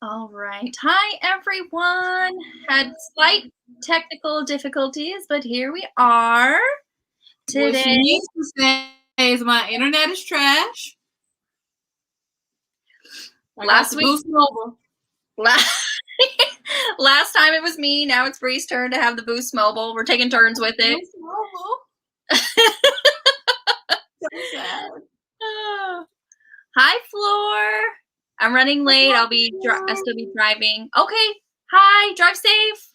All right. Hi, everyone. Had slight technical difficulties, but here we are What she today. needs to say is my internet is trash. I got Last the week, Boost Mobile. last time it was me. Now it's Bree's turn to have the Boost Mobile. We're taking turns with it. Boost Mobile. So sad. Hi, Floor. I'm running late. I'll still be driving. Okay. Hi. Drive safe.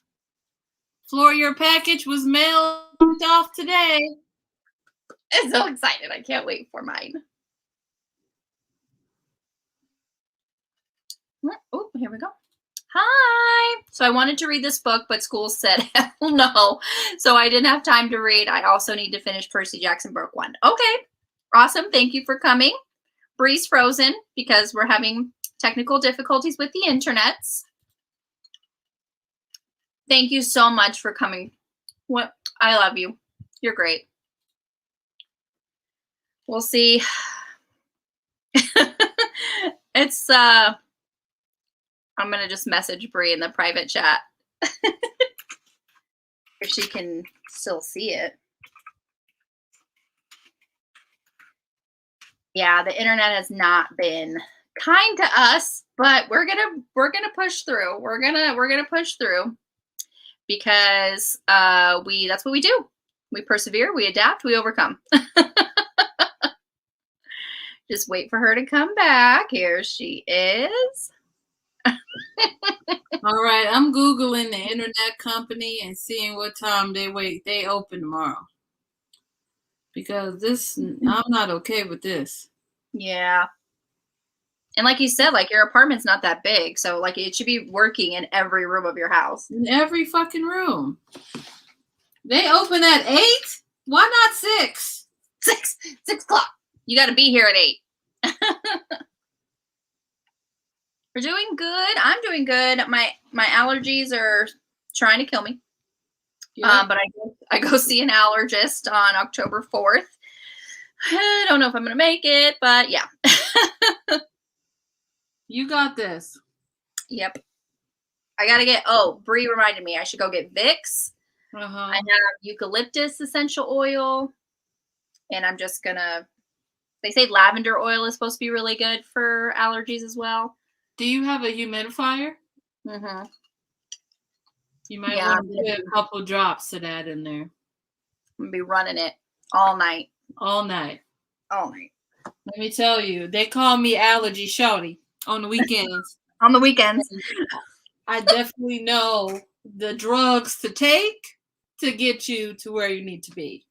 Floor, your package was mailed off today. I'm so excited. I can't wait for mine. Oh, here we go. Hi. So I wanted to read this book, but school said hell no. So I didn't have time to read. I also need to finish Percy Jackson Book 1. Okay. Awesome. Thank you for coming. Bree's frozen because we're having technical difficulties with the internets. Thank you so much for coming. What? I love you. You're great. We'll see. It's I'm going to just message Bree in the private chat if she can still see it. Yeah, the internet has not been kind to us, but we're gonna push through. We're gonna push through because that's what we do. We persevere, we adapt, we overcome. Just wait for her to come back. Here she is. All right, I'm Googling the internet company and seeing what time they open tomorrow. Because I'm not okay with this. Yeah. And like you said, like your apartment's not that big. So like it should be working in every room of your house. In every fucking room. They open at 8? Why not 6? 6 o'clock. You got to be here at 8. We're doing good. I'm doing good. My allergies are trying to kill me. Yep. But I go see an allergist on October 4th. I don't know if I'm going to make it, but yeah. You got this. Yep. I got to get, Bree reminded me I should go get Vicks. I have eucalyptus essential oil. And I'm just going to, they say lavender oil is supposed to be really good for allergies as well. Do you have a humidifier? Mm-hmm. You might want to get a couple drops of that in there. I'm going to be running it all night. All night. All night. Let me tell you, they call me Allergy Shorty on the weekends. On the weekends. I definitely know the drugs to take to get you to where you need to be.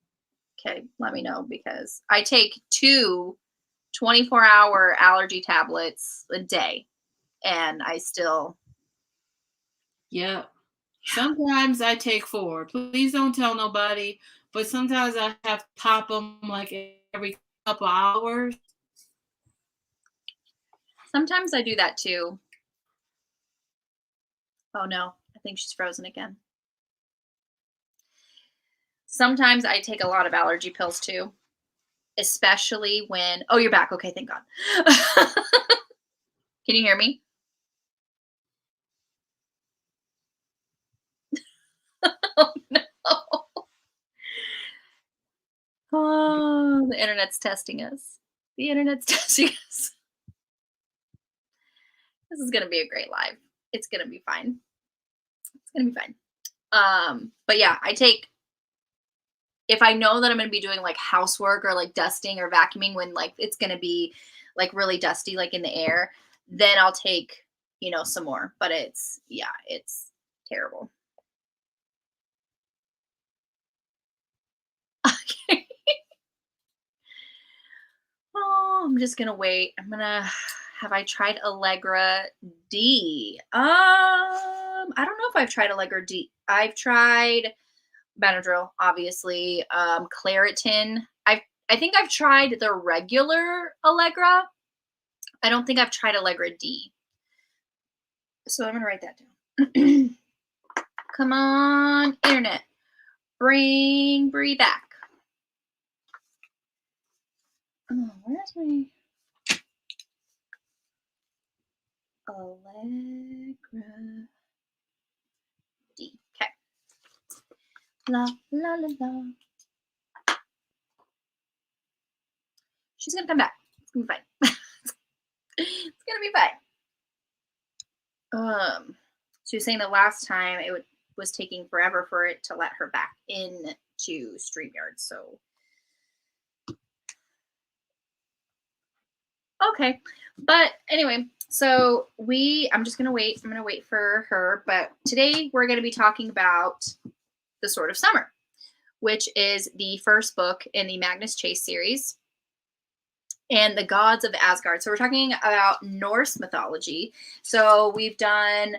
Okay, let me know because I take 2 24-hour allergy tablets a day and I still. Yeah. Sometimes I take 4. Please don't tell nobody, but sometimes I have to pop them like every couple hours. Sometimes I do that too. Oh no, I think she's frozen again. Sometimes I take a lot of allergy pills too, especially when, oh, you're back. Okay, thank God. Can you hear me? Oh no. Oh, the internet's testing us. The internet's testing us. This is going to be a great live. It's going to be fine. It's going to be fine. But yeah, if I know that I'm going to be doing like housework or like dusting or vacuuming when like it's going to be like really dusty, like in the air, then I'll take, some more, but it's terrible. Okay. Oh, I'm just going to wait. Have I tried Allegra D? I don't know if I've tried Allegra D. I've tried Benadryl, obviously. Claritin. I think I've tried the regular Allegra. I don't think I've tried Allegra D. So I'm going to write that down. Come on, internet. Bring Bree back. Oh, where's my... Allegra D. Okay. La la la la. She's gonna come back. It's gonna be fine. It's gonna be fine. She was saying the last time was taking forever for it to let her back into StreamYard. So okay, but anyway, so I'm just gonna wait. I'm gonna wait for her. But today we're gonna be talking about The Sword of Summer, which is the first book in the Magnus Chase series, and the gods of Asgard. So we're talking about Norse mythology. So we've done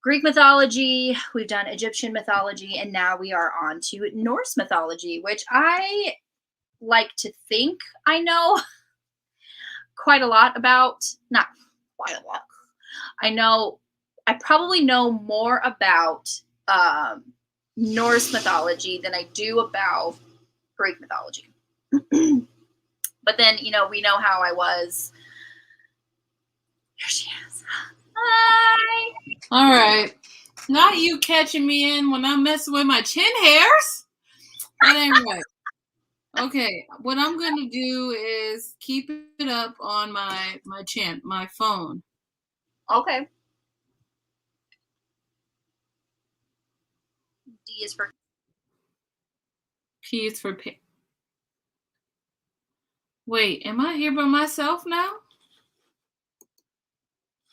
Greek mythology, we've done Egyptian mythology, and now we are on to Norse mythology, which I like to think I know quite a lot about. Not quite a lot. I probably know more about Norse mythology than I do about Greek mythology. But then, we know how I was. Here she is. Hi. All right. Not you catching me in when I'm messing with my chin hairs. That ain't right. Okay. What I'm going to do is keep it up on my chin, my phone. Okay. D is for P is for P. Wait, am I here by myself now?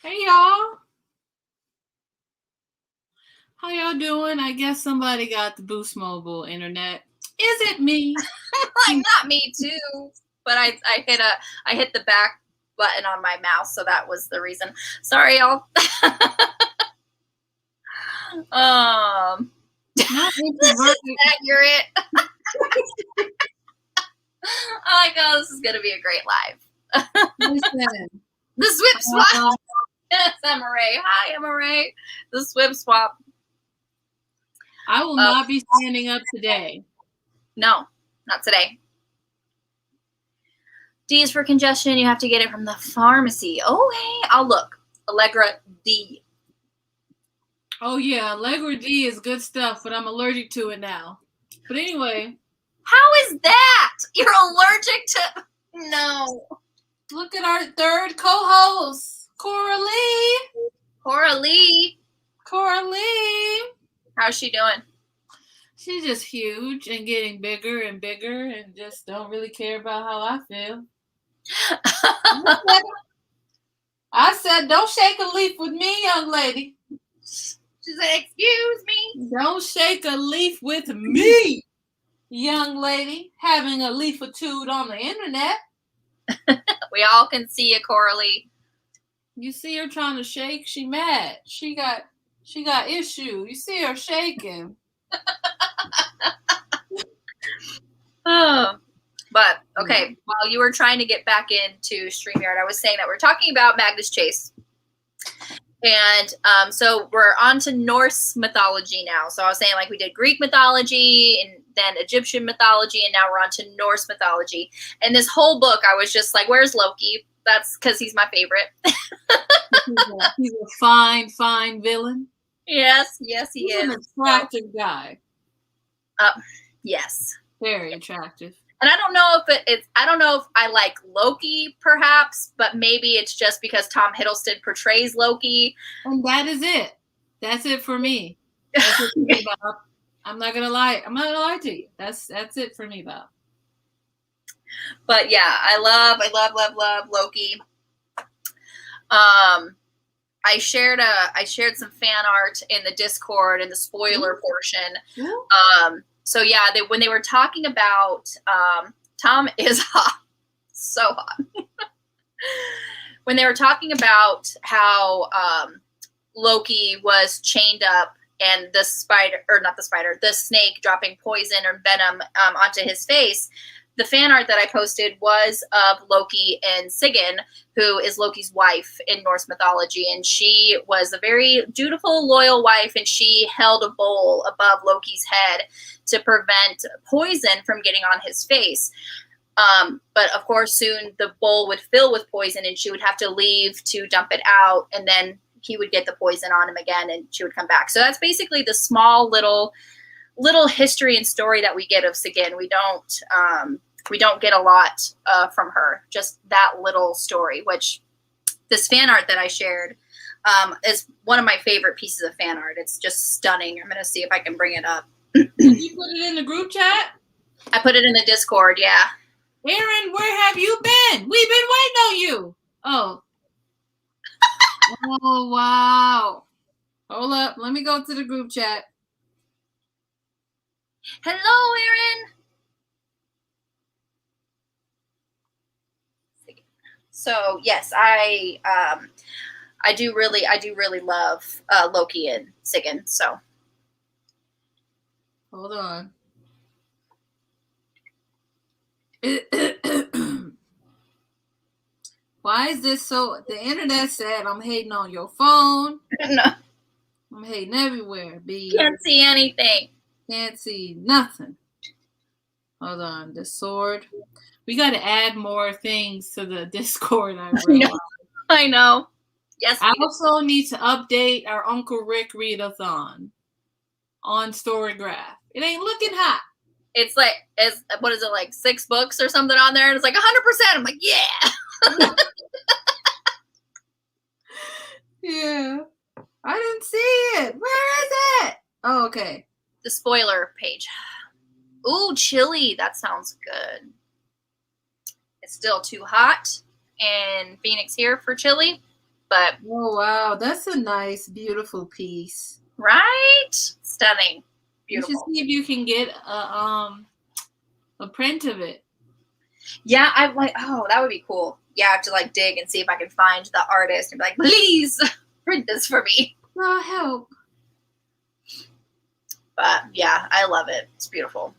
Hey, y'all. How y'all doing? I guess somebody got the Boost Mobile internet. Is it me? Not me too. But I hit the back button on my mouse, so that was the reason. Sorry, y'all. Not accurate. Oh my god, this is gonna be a great live. Listen. The swip swap. Yes, Emma Ray. Hi, Emma Ray. The swip swap. I will not be standing up today. No, not today. D is for congestion. You have to get it from the pharmacy. Oh, hey, I'll look. Allegra D. Oh, yeah, Allegra D is good stuff, but I'm allergic to it now. But anyway. How is that? You're allergic to... No. Look at our third co-host, Cora Lee. Cora Lee. Cora Lee. How's she doing? She's just huge and getting bigger and bigger and just don't really care about how I feel. I said, don't shake a leaf with me, young lady. She said, excuse me. Don't shake a leaf with me, young lady, having a leafitude on the internet. We all can see you, Coralie. You see her trying to shake? She mad. She got issue. You see her shaking. Oh, but okay. While you were trying to get back into StreamYard, I was saying that we're talking about Magnus Chase. And so we're on to Norse mythology now. So I was saying, like, we did Greek mythology and then Egyptian mythology, and now we're on to Norse mythology. And this whole book, I was just like, where's Loki? That's because he's my favorite. He's a fine, fine villain. Yes, he is. He's an attractive guy. Yes. Very attractive. And I don't know if I don't know if I like Loki, perhaps, but maybe it's just because Tom Hiddleston portrays Loki. And that is it. That's it for me. That's it for me, Bob. I'm not gonna lie. I'm not gonna lie to you. That's it for me, Bob. But yeah, I love Loki. I shared some fan art in the Discord in the spoiler portion. So yeah, when they were talking about Tom is hot, so hot. When they were talking about how Loki was chained up and the snake dropping poison or venom onto his face, the fan art that I posted was of Loki and Sigyn, who is Loki's wife in Norse mythology. And she was a very dutiful, loyal wife, and she held a bowl above Loki's head to prevent poison from getting on his face. But of course, soon the bowl would fill with poison and she would have to leave to dump it out. And then he would get the poison on him again and she would come back. So that's basically the small little history and story that we get of Sigyn. We don't get a lot from her, just that little story, which this fan art that I shared is one of my favorite pieces of fan art. It's just stunning. I'm going to see if I can bring it up. Did you put it in the group chat? I put it in the Discord, yeah. Aaron, where have you been? We've been waiting on you. Oh. Oh, wow. Hold up. Let me go to the group chat. Hello, Aaron. So yes, I do really love Loki and Sigyn. So hold on. Why is this so? The internet said I'm hating on your phone. No. I'm hating everywhere. B. Can't see anything. Can't see nothing. Hold on. The sword. We got to add more things to the Discord. I know. Yes. I also need to update our Uncle Rick readathon on Storygraph. It ain't looking hot. It's like, what is it, like 6 books or something on there? And it's like 100%. I'm like, yeah. Yeah. I didn't see it. Where is it? Oh, okay. The spoiler page. Ooh, chili. That sounds good. It's still too hot in Phoenix here for chili, but oh wow, that's a nice, beautiful piece. Right? Stunning. Beautiful. You should see if you can get a print of it. Yeah, I'm like, oh, that would be cool. Yeah, I have to like dig and see if I can find the artist and be like, please print this for me. Oh, help. But yeah, I love it. It's beautiful.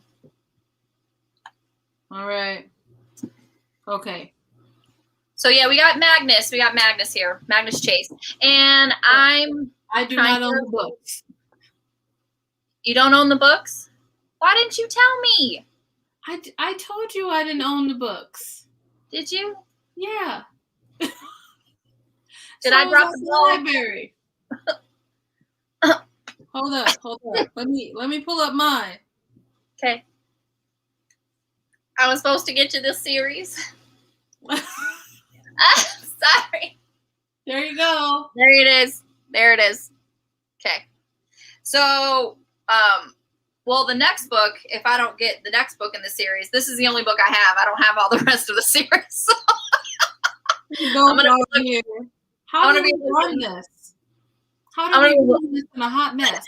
All right. Okay. So yeah, we got Magnus. We got Magnus here. Magnus Chase. And I do not own the books. You don't own the books? Why didn't you tell me? I told you I didn't own the books. Did you? Yeah. Did I drop the ball? Library. Hold up. Let me pull up mine. Okay. I was supposed to get you this series. Sorry. There you go. There it is. Okay. So, well, the next book, if I don't get the next book in the series, this is the only book I have. I don't have all the rest of the series. I'm gonna here. How do we run this? How do we run this in a hot mess?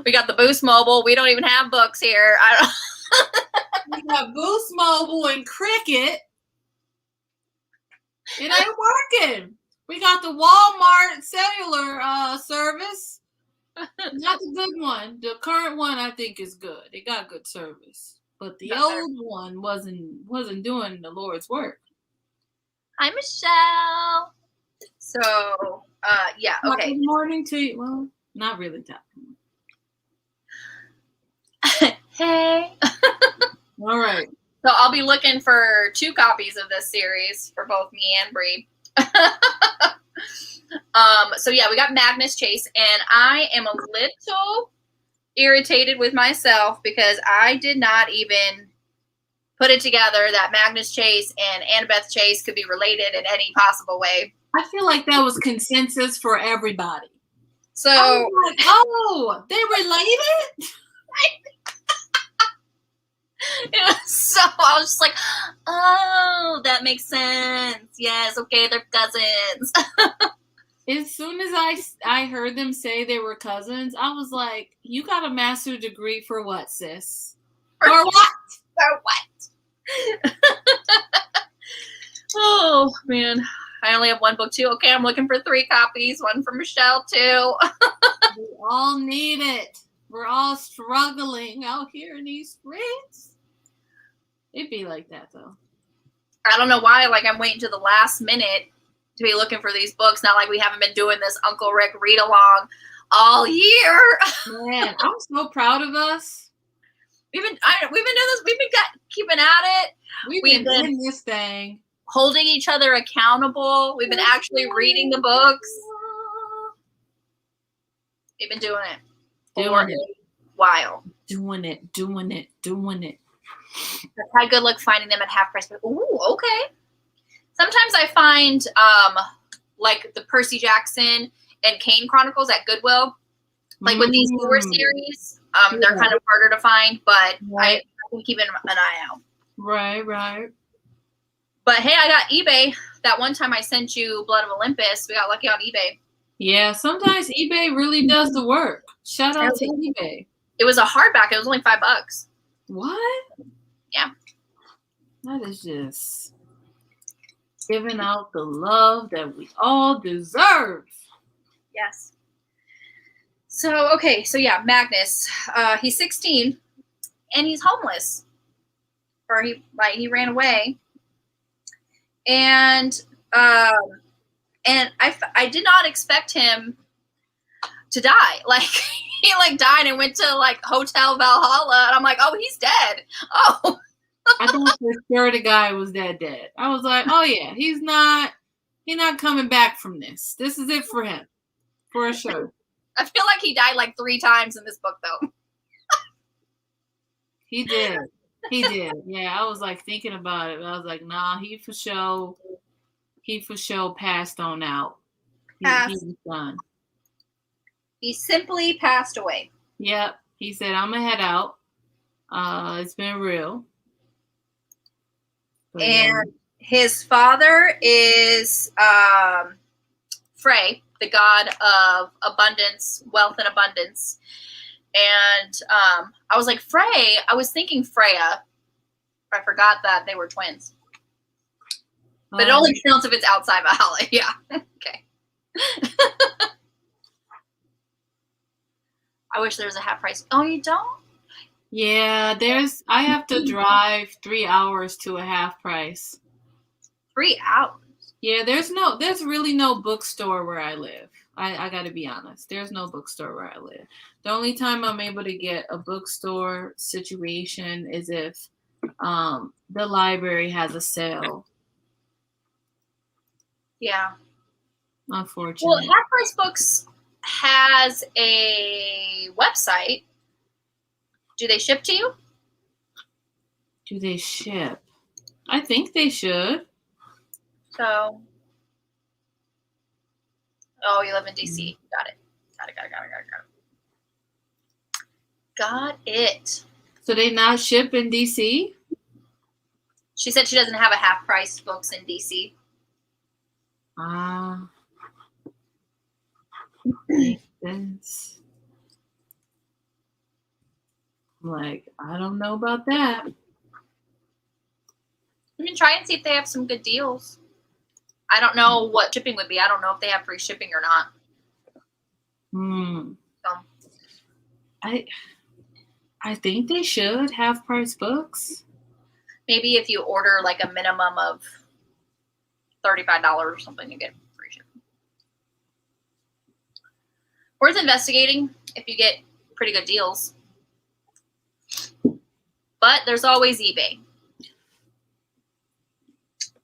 We got the Boost Mobile. We don't even have books here. We got Boost Mobile and Cricket. It ain't working. We got the Walmart cellular service. Not the good one. The current one I think is good. It got good service. But the old one wasn't doing the Lord's work. Hi, Michelle. So, yeah, okay. Good morning to you. Well, not really top. Hey. All right. So I'll be looking for 2 copies of this series for both me and Bree. So yeah, we got Magnus Chase, and I am a little irritated with myself because I did not even put it together that Magnus Chase and Annabeth Chase could be related in any possible way. I feel like that was consensus for everybody. So, like, oh, they related? So I was just like, oh, that makes sense. Yes, okay, they're cousins. As soon as I heard them say they were cousins, I was like, you got a master's degree for what, sis? For what? For what? Oh, man. I only have 1 book, too. Okay, I'm looking for 3 copies. 1 for Michelle, too. We all need it. We're all struggling out here in these streets. It'd be like that, though. I don't know why. Like, I'm waiting to the last minute to be looking for these books. Not like we haven't been doing this Uncle Rick read-along all year. Man, I'm so proud of us. We've been doing this. We've been keeping at it. We've been in this thing. Holding each other accountable. We've been actually reading the books. We've been doing it for a while. Doing it. I've had good luck finding them at half price. Ooh, okay. Sometimes I find like the Percy Jackson and Kane Chronicles at Goodwill. Like with these newer series, they're kind of harder to find, but I've been keeping an eye out. Right. But hey, I got eBay. That one time I sent you Blood of Olympus, we got lucky on eBay. Yeah, sometimes eBay really does the work. Shout out to eBay. It was a hardback. It was only $5. What? Yeah. That is just giving out the love that we all deserve. Yes. So, okay. So, yeah, Magnus. He's 16, and he's homeless. Or he ran away. And I did not expect him to die. Like, he like died and went to like Hotel Valhalla, and I'm like, oh, he's dead. Oh. I thought for sure the guy was dead. I was like, oh yeah, he's not coming back from this. This is it for him, for sure. I feel like he died like 3 times in this book, though. He did. Yeah, I was like thinking about it. But I was like, nah, he for sure passed on out. He was done. He simply passed away. Yep. He said, I'm gonna head out. It's been real. But, and his father is Frey, the god of abundance, wealth and abundance. And I was like, Frey, I was thinking Freya. I forgot that they were twins. But it only counts if it's outside Valhalla. Yeah. Okay. I wish there was a half price. Oh, you don't? Yeah, I have to drive 3 hours to a half price. 3 hours? Yeah, there's really no bookstore where I live. I got to be honest. There's no bookstore where I live. The only time I'm able to get a bookstore situation is if the library has a sale. Yeah. Unfortunately. Well, Half Price Books has a website. Do they ship to you? Do they ship? I think they should. So. Oh, you live in DC. Got it. Got it. So they not ship in DC? She said she doesn't have a Half Price Books in DC. Makes sense. I'm like, I don't know about that. You can try and see if they have some good deals. I don't know what shipping would be. I don't know if they have free shipping or not. So. I think they should have price books. Maybe if you order like a minimum of $35 or something, you get free shipping. Worth investigating if you get pretty good deals. But there's always eBay.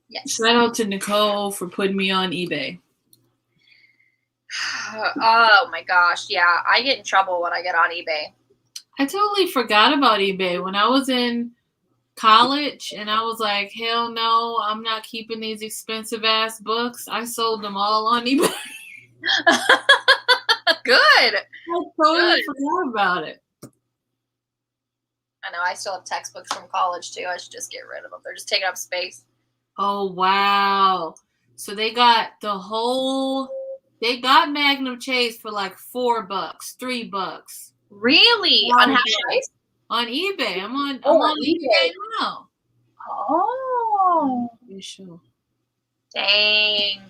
Yes. Shout out to Nicole for putting me on eBay. Oh my gosh. Yeah, I get in trouble when I get on eBay. I totally forgot about eBay when I was in college and I was like, hell no, I'm not keeping these expensive ass books. I sold them all on eBay. Good. I totally forgot about it. I know. I still have textbooks from college too. I should just get rid of them. They're just taking up space. Oh, wow. So they got Magnum Chase for like $4, $3. Really? On Half Price? On eBay. I'm on eBay now. Oh. Sure. Dang.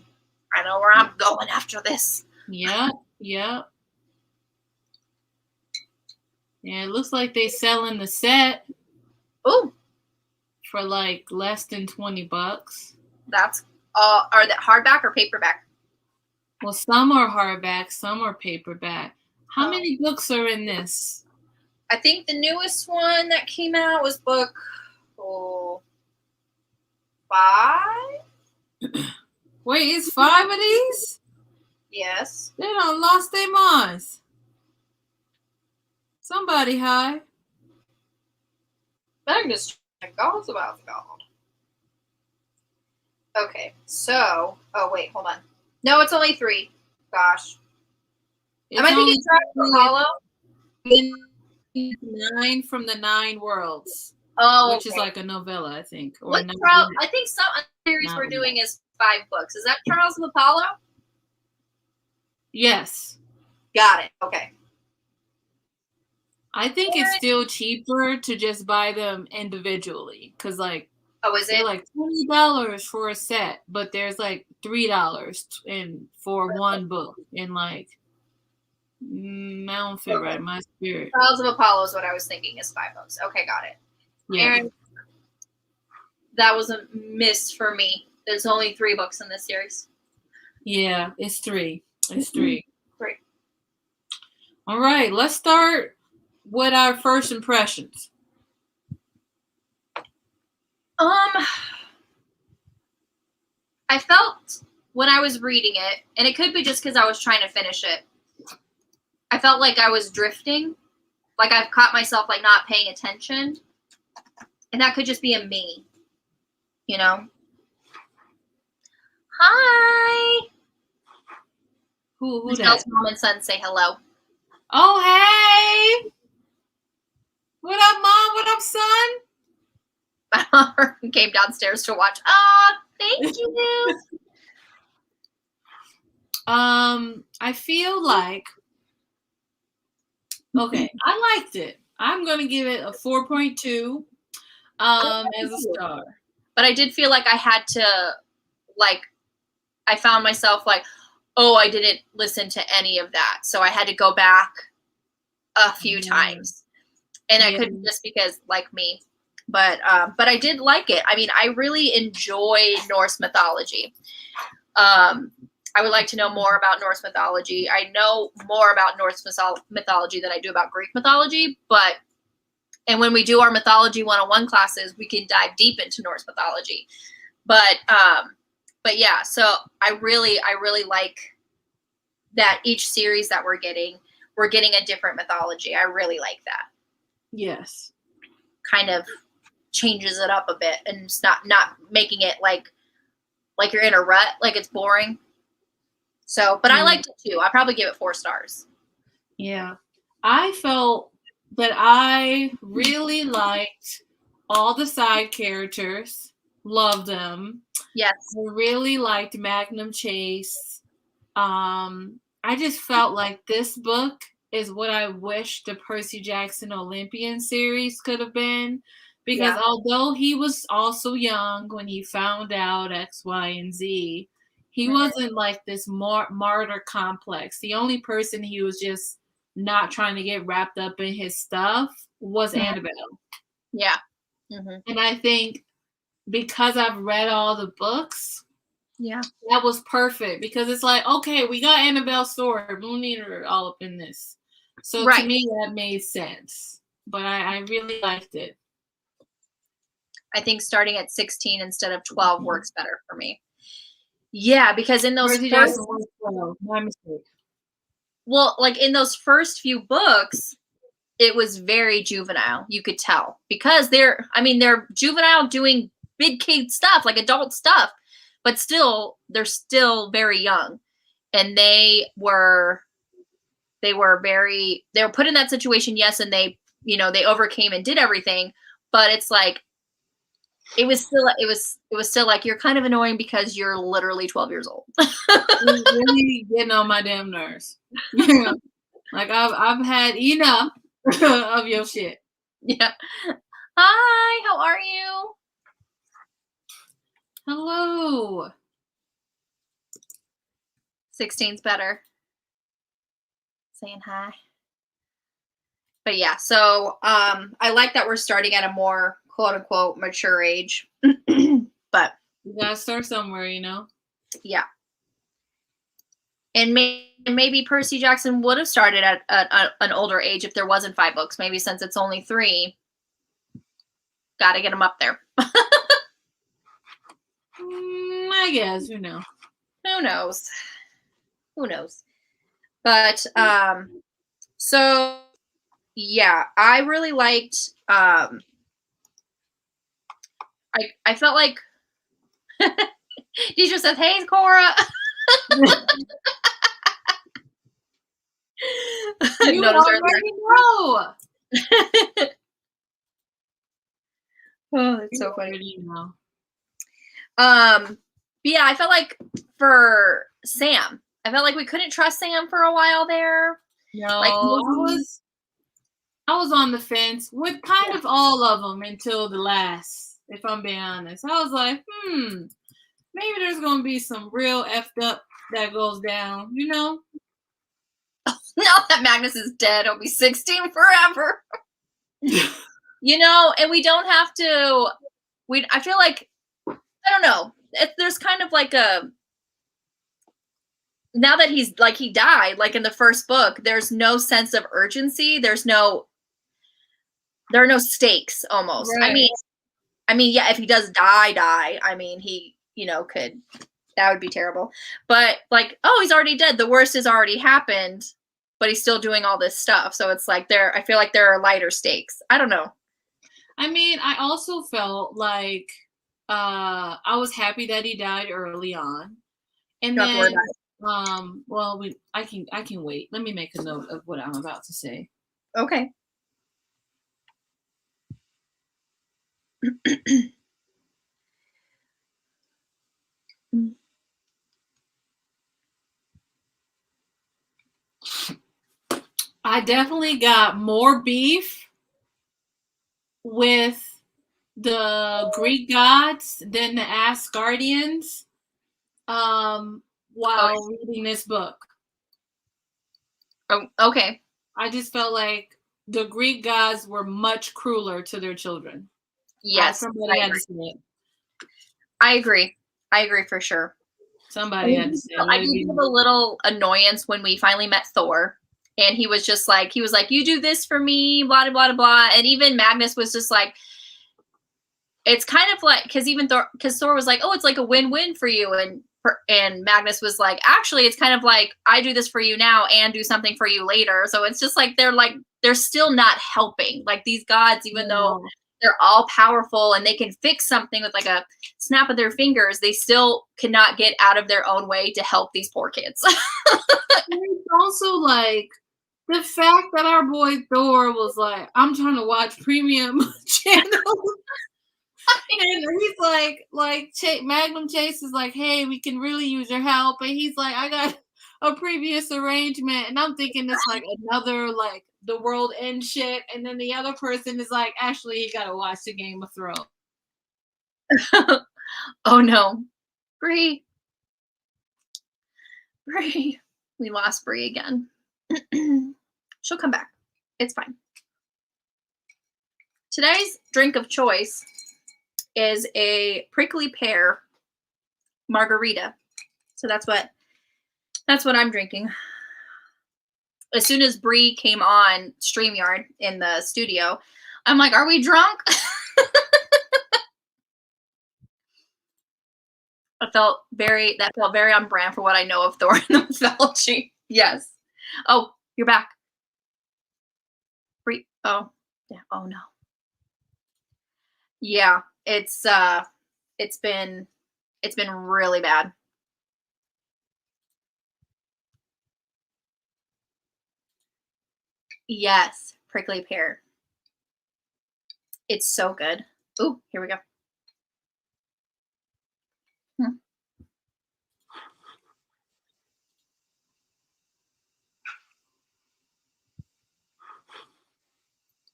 I know where I'm going after this. Yep. Yeah, it looks like they selling the set. Ooh. For like less than $20. That's are that hardback or paperback? Well, some are hardback, some are paperback. How many books are in this? I think the newest one that came out was book 5. Wait, it's 5 of these? Yes. They done lost their minds. Somebody high. Better just check God's about God. Okay, so wait, hold on. No, it's only 3. Gosh. Am I thinking Trials of Apollo? 9 from the 9 worlds. Oh, which is like a novella, I think. Or what trial? I think some series we're doing is 5 books. Is that Trials of Apollo? Yes. Got it. Okay. I think it's still cheaper to just buy them individually, because like, is they're it like $20 for a set, but there's like $3 for one book, and like, I don't fit right in my spirit. Trials of Apollo is what I was thinking is 5 books. Okay, got it. Yeah. Aaron, that was a miss for me. There's only 3 books in this series. Yeah, it's 3. It's 3. 3. All right, let's start with our first impressions. I felt when I was reading it, and it could be just because I was trying to finish it, I felt like I was drifting. Like I've caught myself like not paying attention. And that could just be a me, you know? Hi. Who Michelle's that? mom and son say hello. Oh, hey. What up, Mom? What up, son? Came downstairs to watch. Oh, thank you. I feel like, okay, I liked it. I'm going to give it a 4.2 as a star. But I did feel like I had to, like, I found myself like, oh, I didn't listen to any of that. So I had to go back a few times. And I couldn't just because, like me. But I did like it. I mean, I really enjoy Norse mythology. I would like to know more about Norse mythology. I know more about Norse mythology than I do about Greek mythology, and when we do our mythology 101 classes, we can dive deep into Norse mythology. But yeah, so I really like that each series that we're getting a different mythology. I really like that. Yes. Kind of changes it up a bit and it's not making it like you're in a rut, like it's boring. So, but I liked it too. I probably give it 4 stars. Yeah. I felt that I really liked all the side characters. Loved them. Yes. I really liked Magnum Chase. I just felt like this book is what I wish the Percy Jackson Olympian series could have been. Because although he was also young when he found out X, Y, and Z, he wasn't like this martyr complex. The only person he was just not trying to get wrapped up in his stuff was Annabelle. Yeah. And I think because I've read all the books, that was perfect. Because it's like, okay, we got Annabelle's story. We don't need her all up in this. So to me, that made sense. But I really liked it. I think starting at 16 instead of 12 works better for me. Yeah, because in those first, my mistake. Well, like in those first few books, it was very juvenile. You could tell because they're juvenile doing big kid stuff, like adult stuff, but still, they're still very young, and they were put in that situation. Yes, and they overcame and did everything, but it's like. It was still like you're kind of annoying because you're literally 12 years old. You're really getting on my damn nerves. Like I've had enough of your shit. Yeah. Hi, how are you? Hello. 16's better. Saying hi. But yeah, so I like that we're starting at a more quote unquote mature age. But you gotta start somewhere, Yeah. And maybe Percy Jackson would have started at an older age if there wasn't 5 books. Maybe since it's only 3, got to get him up there. I guess, you know. Who knows? Who knows? But so yeah, I really liked. I felt like Deidre says, "Hey, Cora." You Notice her already know. Oh, that's You so funny. already know. But yeah, I felt like for Sam, I felt like we couldn't trust Sam for a while there. No, Like I was on the fence with kind of all of them until the last, if I'm being honest. I was like, maybe there's gonna be some real effed up that goes down, you know? now that Magnus is dead, he'll be 16 forever. You know, and we don't have to. I feel like I don't know. There's kind of like a now that he's like he died, like in the first book. There's no sense of urgency. There are no stakes almost. Right. I mean, yeah, if he does die, I mean, he, could, that would be terrible. But like, oh, he's already dead. The worst has already happened, but he's still doing all this stuff. So it's like I feel like there are lighter stakes. I don't know. I mean, I also felt like I was happy that he died early on. And Don't have to worry then about I can wait. Let me make a note of what I'm about to say. it. Okay. I definitely got more beef with the Greek gods than the Asgardians while reading this book. Oh, okay. I just felt like the Greek gods were much crueler to their children. Yes. Somebody had to say it. I agree. I agree for sure. Somebody had to say it. I did have a little annoyance when we finally met Thor. And he was like, you do this for me, blah, blah, blah, blah. And even Magnus was just like, it's kind of like, because Thor was like, oh, it's like a win-win for you. And Magnus was like, actually, it's kind of like, I do this for you now and do something for you later. So it's just like, they're still not helping. Like these gods, even though they're all powerful and they can fix something with like a snap of their fingers, they still cannot get out of their own way to help these poor kids. It's also like, the fact that our boy Thor was like, I'm trying to watch premium channels. And he's like Magnum Chase is like, hey, we can really use your help. And he's like, I got a previous arrangement. And I'm thinking it's like another, like, the world end shit. And then the other person is like, actually, you got to watch the Game of Thrones. Oh, no. Bree. We lost Bree again. She'll come back. It's fine. Today's drink of choice is a prickly pear margarita. So that's what I'm drinking. As soon as Bree came on StreamYard in the studio, I'm like, are we drunk? That felt very on brand for what I know of Thor and the mythology. Yes. Oh, you're back. Bree. Oh, yeah. Oh no. Yeah, it's been really bad. Yes, prickly pear. It's so good. Ooh, here we go.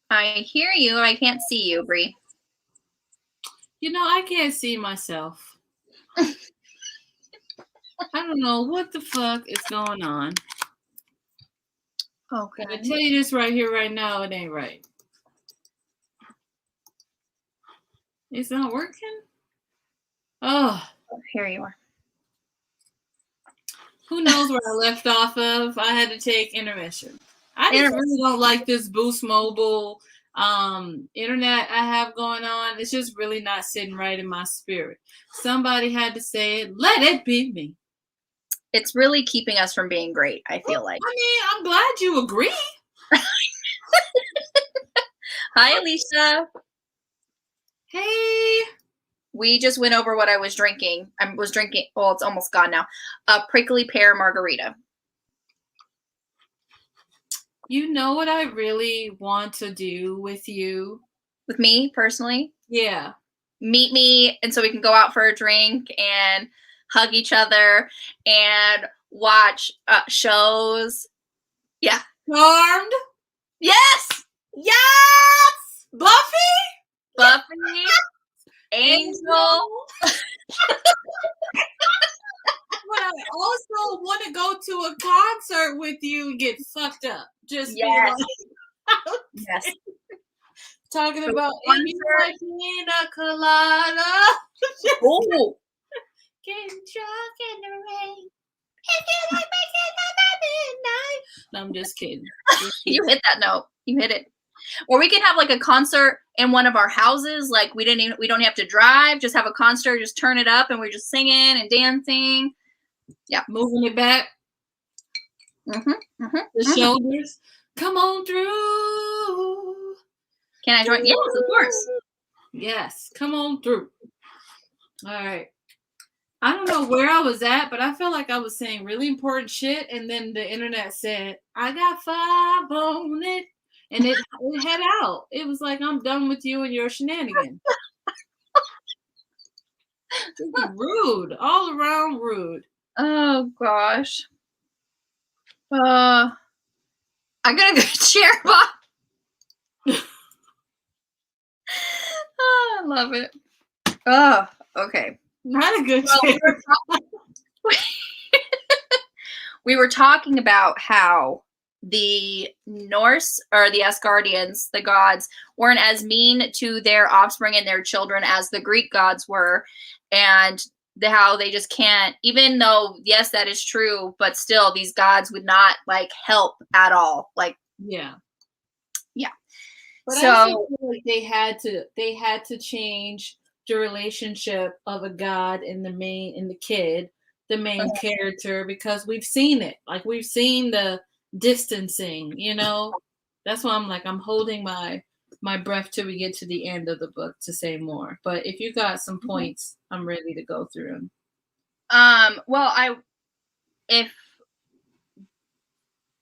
I hear you. I can't see you, Bree. You know, I can't see myself. I don't know what the fuck is going on. Okay. I tell you this right here, right now, it ain't right. It's not working? Oh. Here you are. Who knows where I left off of? I had to take intermission. I just Intermission. really don't like this Boost Mobile internet I have going on. It's just really not sitting right in my spirit. Somebody had to say it. Let it be me. It's really keeping us from being great, I feel like. I mean, I'm glad you agree. Hi, Alicia. Hey. We just went over what I was drinking. Well, it's almost gone now. A prickly pear margarita. You know what I really want to do with you? With me, personally? Yeah. Meet me, and so we can go out for a drink and hug each other and watch shows. Yeah. Charmed? Yes! Yes! Buffy? Angel. But I also want to go to a concert with you and get fucked up. Just yes. be like, yes. Talking about pina colada. Oh. Getting drunk in the rain. If you like making up at midnight. No, I'm just kidding. You hit that note. You hit it. Or we can have like a concert in one of our houses. Like we don't have to drive. Just have a concert. Just turn it up, and we're just singing and dancing. Yeah, moving it back. The shoulders. Come on through. Can I join? Yes, of course. Yes, come on through. All right. I don't know where I was at, but I felt like I was saying really important shit, and then the internet said, I got 5 on it, and it head out. It was like, I'm done with you and your shenanigans. Rude. All around rude. Oh, gosh. I gotta go chair box. Oh, I love it. Oh, okay. Not a good chair. We were talking about how the Norse, or the Asgardians, the gods, weren't as mean to their offspring and their children as the Greek gods were, and how they just can't, even though, yes, that is true, but still these gods would not like help at all. Like, yeah. But so I feel like they had to change the relationship of a god and the main character, because we've seen it. Like, we've seen the distancing, you know. That's why I'm like, I'm holding my breath till we get to the end of the book to say more. But if you got some points, I'm ready to go through them. Well, if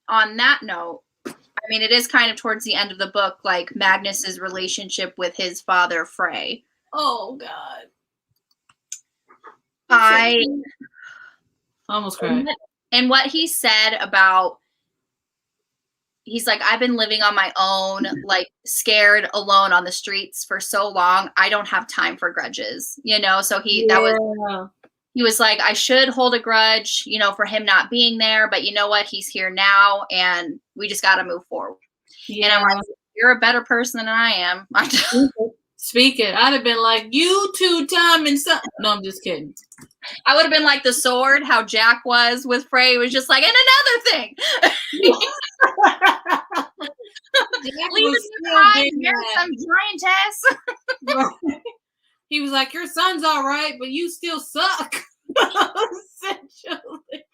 on that note, I mean, it is kind of towards the end of the book, like Magnus's relationship with his father, Frey. Oh, God. I almost cried. And what he said about, he's like, I've been living on my own, like scared, alone on the streets for so long. I don't have time for grudges, you know? So he was like, I should hold a grudge, you know, for him not being there, but you know what? He's here now, and we just got to move forward. Yeah. And I'm like, you're a better person than I am. Speaking, I'd have been like, you 2-time and something. No, I'm just kidding. I would have been like the sword, how Jack was with Frey, was just like, and another thing. Leave it behind, you're some giantess. Right. He was like, your son's all right, but you still suck. Essentially.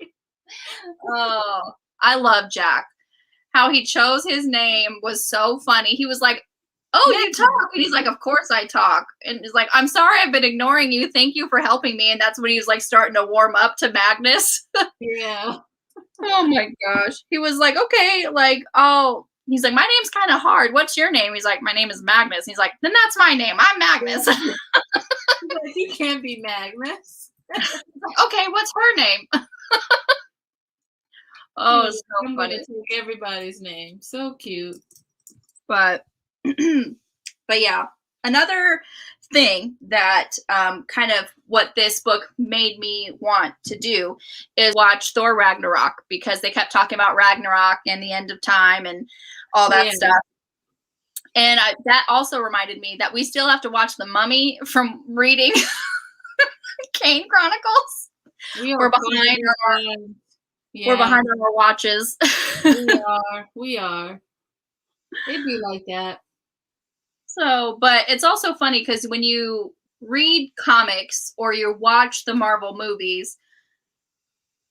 Oh, I love Jack. How he chose his name was so funny. He was like, oh, you talk? And he's like, of course I talk. And he's like, I'm sorry I've been ignoring you. Thank you for helping me. And that's when he was like starting to warm up to Magnus. Yeah. Oh my gosh. He was like, okay, like, oh, he's like, my name's kind of hard. What's your name? He's like, my name is Magnus. He's like, then that's my name. I'm Magnus. He can't be Magnus. Okay, what's her name? Oh, it's so I'm funny. gonna take everybody's name. So cute. But yeah, another thing that kind of what this book made me want to do is watch Thor Ragnarok, because they kept talking about Ragnarok and the end of time and all that stuff. And that also reminded me that we still have to watch The Mummy from reading Kane Chronicles. We are We're behind probably our fine. we're Yeah, behind on our watches. we are. We are. It'd be like that. So, but it's also funny because when you read comics or you watch the Marvel movies,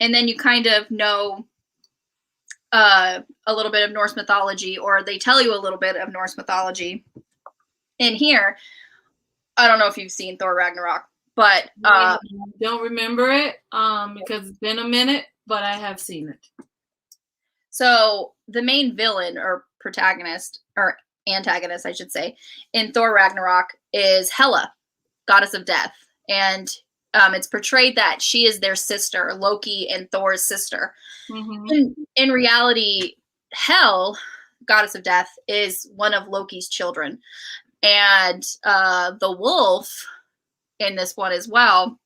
and then you kind of know a little bit of Norse mythology, or they tell you a little bit of Norse mythology. In here, I don't know if you've seen Thor Ragnarok, but I don't remember it because it's been a minute, but I have seen it. so the main villain or protagonist or antagonist, I should say, in Thor Ragnarok is Hela, goddess of death, and it's portrayed that she is their sister, Loki and Thor's sister. Mm-hmm. In reality, Hel, goddess of death, is one of Loki's children, and the wolf in this one as well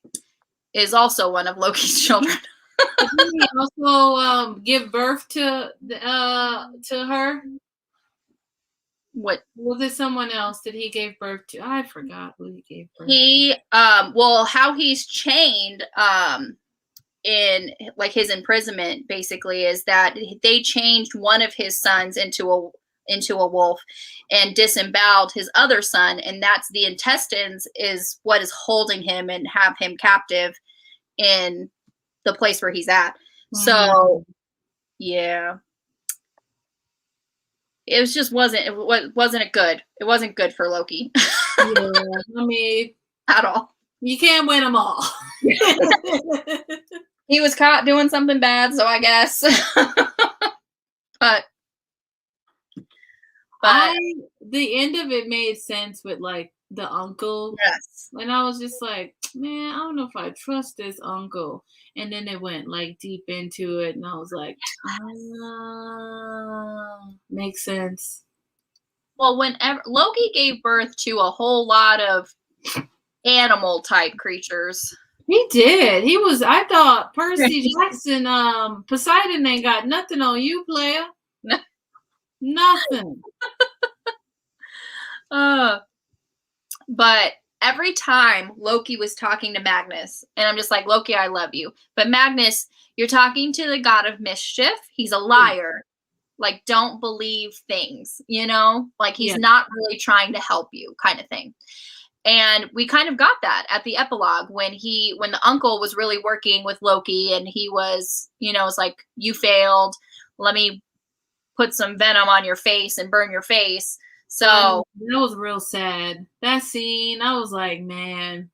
is also one of Loki's children. Didn't he also give birth to her? What Was it someone else that he gave birth to? I forgot who he gave birth to. he well, how he's chained in like his imprisonment basically is that they changed one of his sons into a wolf and disemboweled his other son, and that's the intestines is what is holding him and have him captive in the place where he's at. Mm-hmm. So yeah, it was just wasn't good for Loki. Yeah, I mean, at all. You can't win them all. He was caught doing something bad, so I guess. but the end of it made sense with like the uncle. Yes. And I was just like, man, I don't know if I trust this uncle. And then it went like deep into it, and I was like, makes sense. Well, whenever Loki gave birth to a whole lot of animal type creatures. He did. He was. I thought Percy Jackson, Poseidon ain't got nothing on you, player. Nothing. But every time Loki was talking to Magnus, and I'm just like, Loki, I love you. But Magnus, you're talking to the god of mischief. He's a liar. Like, don't believe things, you know? Like, he's not really trying to help you, kind of thing. And we kind of got that at the epilogue when the uncle was really working with Loki, and he was, it's like, you failed. Let me put some venom on your face and burn your face. So that was real sad. That scene, I was like, man,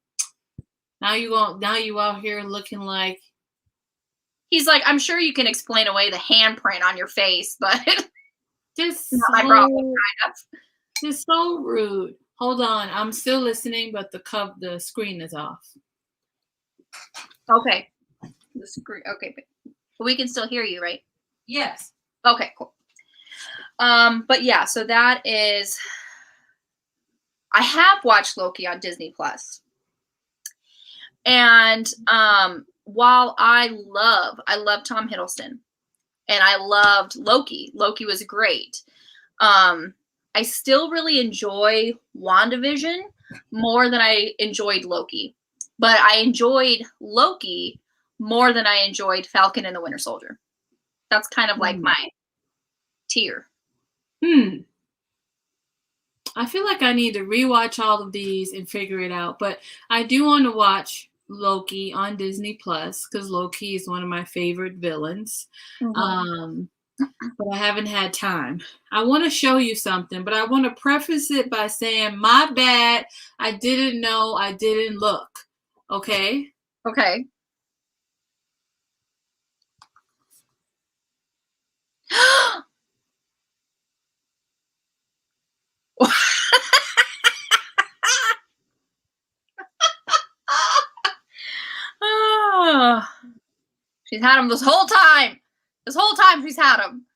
now you out here looking like. He's like, I'm sure you can explain away the handprint on your face, but just not my problem, kind of. Just so rude. Hold on, I'm still listening, but the screen is off. Okay, the screen. Okay, but we can still hear you, right? Yes. Okay, cool. But yeah, so that is. I have watched Loki on Disney Plus, and while I love Tom Hiddleston, and I loved Loki. Loki was great. I still really enjoy WandaVision more than I enjoyed Loki, but I enjoyed Loki more than I enjoyed Falcon and the Winter Soldier. That's kind of like my tier. I feel like I need to rewatch all of these and figure it out, but I do want to watch Loki on Disney Plus because Loki is one of my favorite villains. Mm-hmm. But I haven't had time. I want to show you something, but I want to preface it by saying, my bad. I didn't know. I didn't look. Okay? Okay. She's had them this whole time. This whole time she's had them.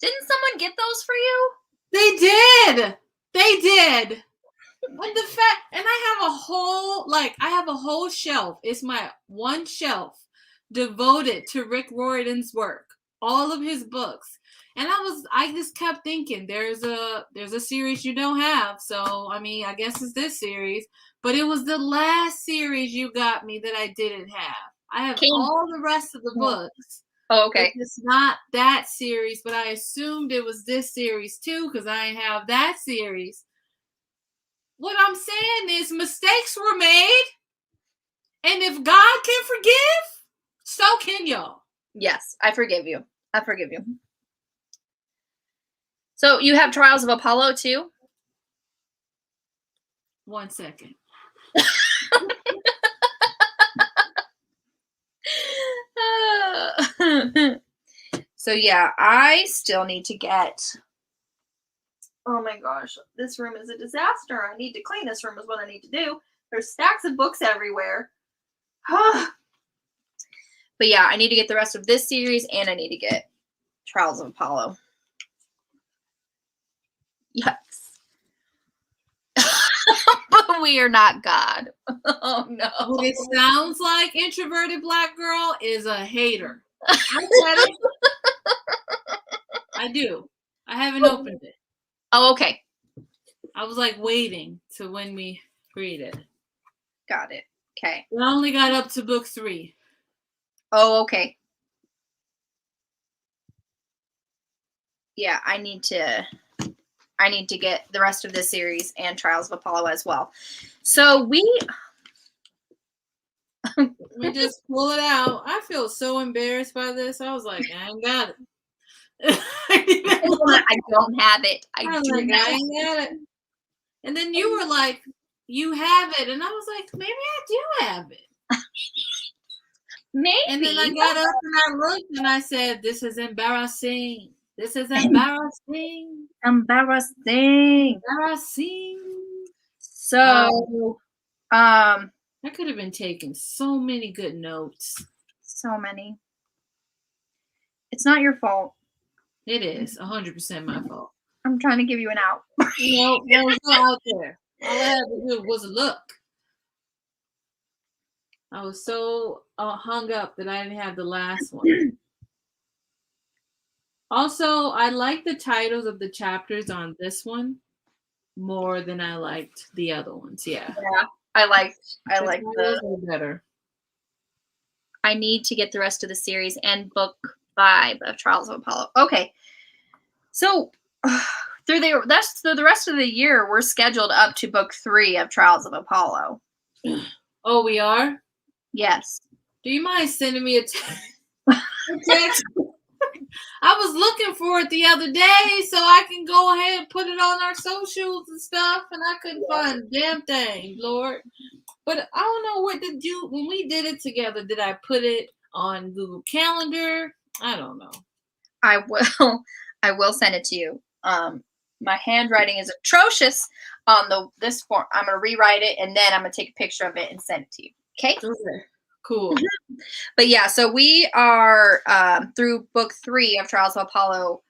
Didn't someone get those for you? They did. They did. But the fact, and I have a whole shelf. It's my one shelf devoted to Rick Riordan's work, all of his books. And I just kept thinking, there's a series you don't have. So, I mean, I guess it's this series. But it was the last series you got me that I didn't have. I have King. all the rest of the books. Oh, okay. It's not that series, but I assumed it was this series too because I have that series. What I'm saying is mistakes were made, and if God can forgive, so can y'all. Yes, I forgive you. I forgive you. So you have Trials of Apollo too? 1 second. So yeah, I still need to get. Oh my gosh, this room is a disaster. I need to clean this room is what I need to do. There's stacks of books everywhere. But yeah, I need to get the rest of this series and I need to get Trials of Apollo. Yes. But we are not God. Oh no. What it sounds like introverted black girl is a hater. I said it. I do. I haven't opened it. Oh, okay. I was like waiting to when we read it. Got it. Okay. I only got up to book 3. Oh, okay. Yeah, I need to get the rest of this series and Trials of Apollo as well. So Let me just pull it out. I feel so embarrassed by this. I was like, I ain't got it. I don't have it. I ain't got it. And then you were like, you have it. And I was like, maybe I do have it. Maybe. And then I got up and I looked and I said, this is embarrassing. This is embarrassing. Embarrassing. So, I could have been taking so many good notes. So many. It's not your fault. It is 100% my fault. I'm trying to give you an out. No, there was no out there. All I had to do was look. I was so hung up that I didn't have the last one. Also, I like the titles of the chapters on this one more than I liked the other ones. Yeah. Yeah, I like the better. I need to get the rest of the series and book 5 of Trials of Apollo. Okay. So through the rest of the year, we're scheduled up to book 3 of Trials of Apollo. Oh, we are? Yes. Do you mind sending me a text? I was looking for it the other day so I can go ahead and put it on our socials and stuff, and I couldn't find a damn thing, Lord. But I don't know, what did you, when we did it together, did I put it on Google Calendar? I don't know. I will send it to you. My handwriting is atrocious on this form. I'm going to rewrite it, and then I'm going to take a picture of it and send it to you. Okay? Okay. Cool. But yeah, so we are through book 3 of Trials of Apollo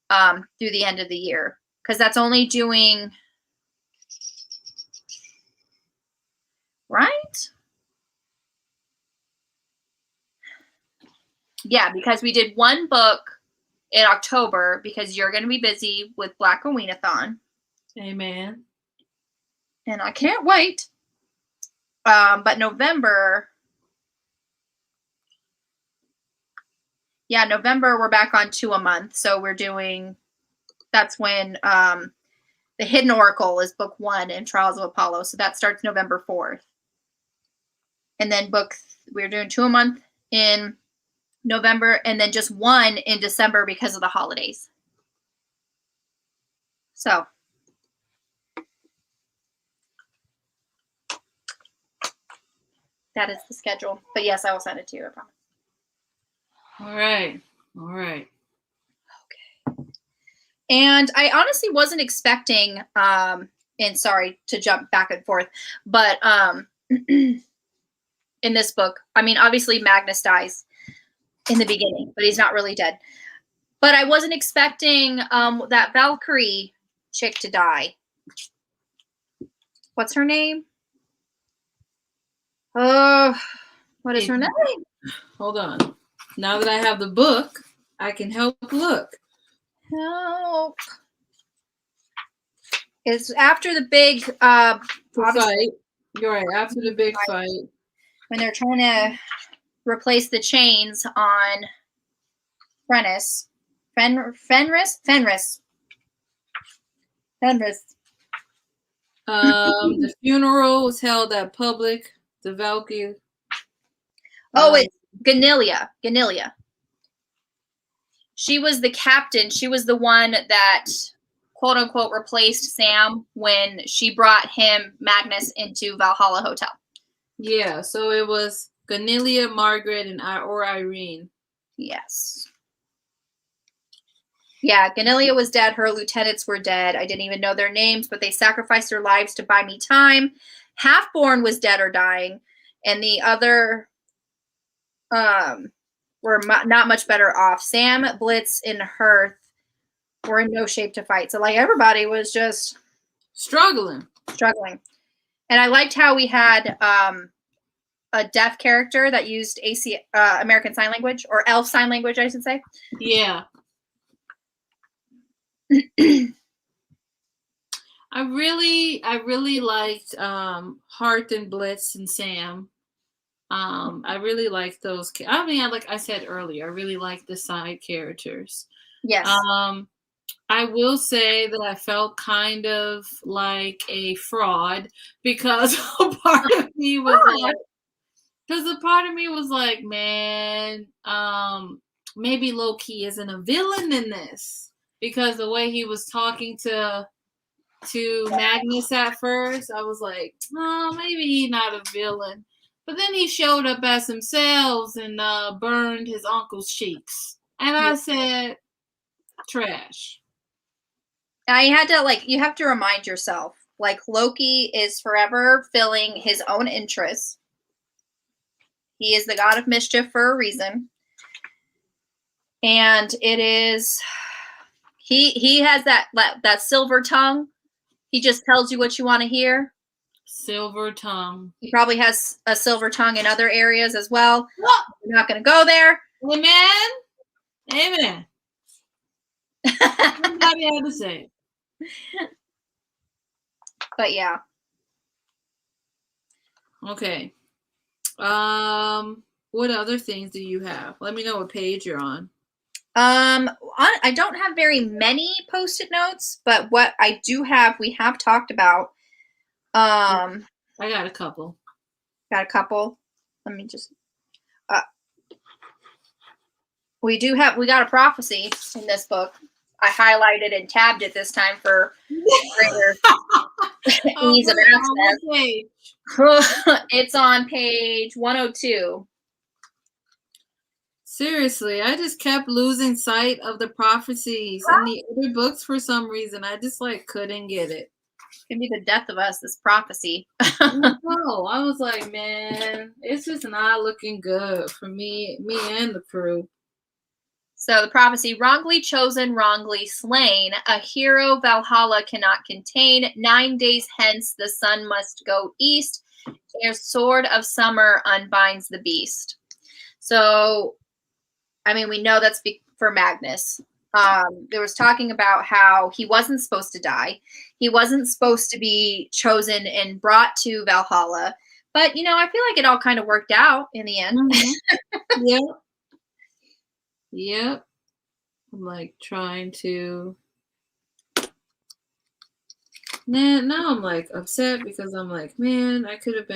through the end of the year, because that's only doing, right? Yeah, because we did one book in October because you're going to be busy with Black Aweenathon. Amen. And I can't wait. But November, we're back on 2 a month. So we're doing, that's when the Hidden Oracle is book 1 in Trials of Apollo. So that starts November 4th. And then we're doing 2 a month in November, and then just 1 in December because of the holidays. So that is the schedule. But yes, I will send it to you, I promise. All right. Okay. And I honestly wasn't expecting, and sorry to jump back and forth, but in this book, I mean, obviously Magnus dies in the beginning, but he's not really dead. But I wasn't expecting that Valkyrie chick to die. What's her name? What is her name? Hold on. Now that I have the book, I can help look. Help. It's after the big fight. You're right, after the big fight. When they're trying to replace the chains on Fenris. Fenris. The funeral was held at public. The Valkyrie. Oh, it's Ganilia. She was the captain. She was the one that, quote unquote, replaced Sam when she brought him, Magnus, into Valhalla Hotel. Yeah, so it was Ganilia, Margaret, and Irene. Yes. Yeah, Ganilia was dead. Her lieutenants were dead. I didn't even know their names, but they sacrificed their lives to buy me time. Halfborn was dead or dying, and the other were not much better off. Sam, Blitz, and Hearth were in no shape to fight. So, like, everybody was just struggling. And I liked how we had a deaf character that used American Sign Language, or Elf Sign Language, I should say. Yeah. I really liked Hearth and Blitz and Sam. I really liked those. I mean, like I said earlier, I really liked the side characters. Yes. I will say that I felt kind of like a fraud because a part of me was like, man, maybe low-key isn't a villain in this, because the way he was talking to Magnus at first, I was like, oh, maybe he's not a villain. But then he showed up as himself and burned his uncle's cheeks. And I said, trash. I had to, like, you have to remind yourself, like, Loki is forever filling his own interests. He is the god of mischief for a reason. And it is, he has that silver tongue. He just tells you what you want to hear. Silver tongue. He probably has a silver tongue in other areas as well. Oh! We're not going to go there. Amen. Somebody had to say. But yeah. Okay. What other things do you have? Let me know what page you're on. I don't have very many post-it notes, but what I do have, we have talked about. I got a couple. Let me just. We got a prophecy in this book. I highlighted and tabbed it this time for greater ease of access. It's on page 102. Seriously, I just kept losing sight of the prophecies in the other books for some reason. I just couldn't get it. It's gonna be the death of us, this prophecy. No, I was like, man, it's just not looking good for me and the crew. So the prophecy: wrongly chosen, wrongly slain, a hero Valhalla cannot contain. 9 days hence the sun must go east. A sword of summer unbinds the beast. So, I mean, we know that's for Magnus. There was talking about how he wasn't supposed to die. He wasn't supposed to be chosen and brought to Valhalla. But, you know, I feel like it all kind of worked out in the end. Mm-hmm. Yeah. Yep. I'm like trying to. Now I'm like upset because I'm like, man, I could have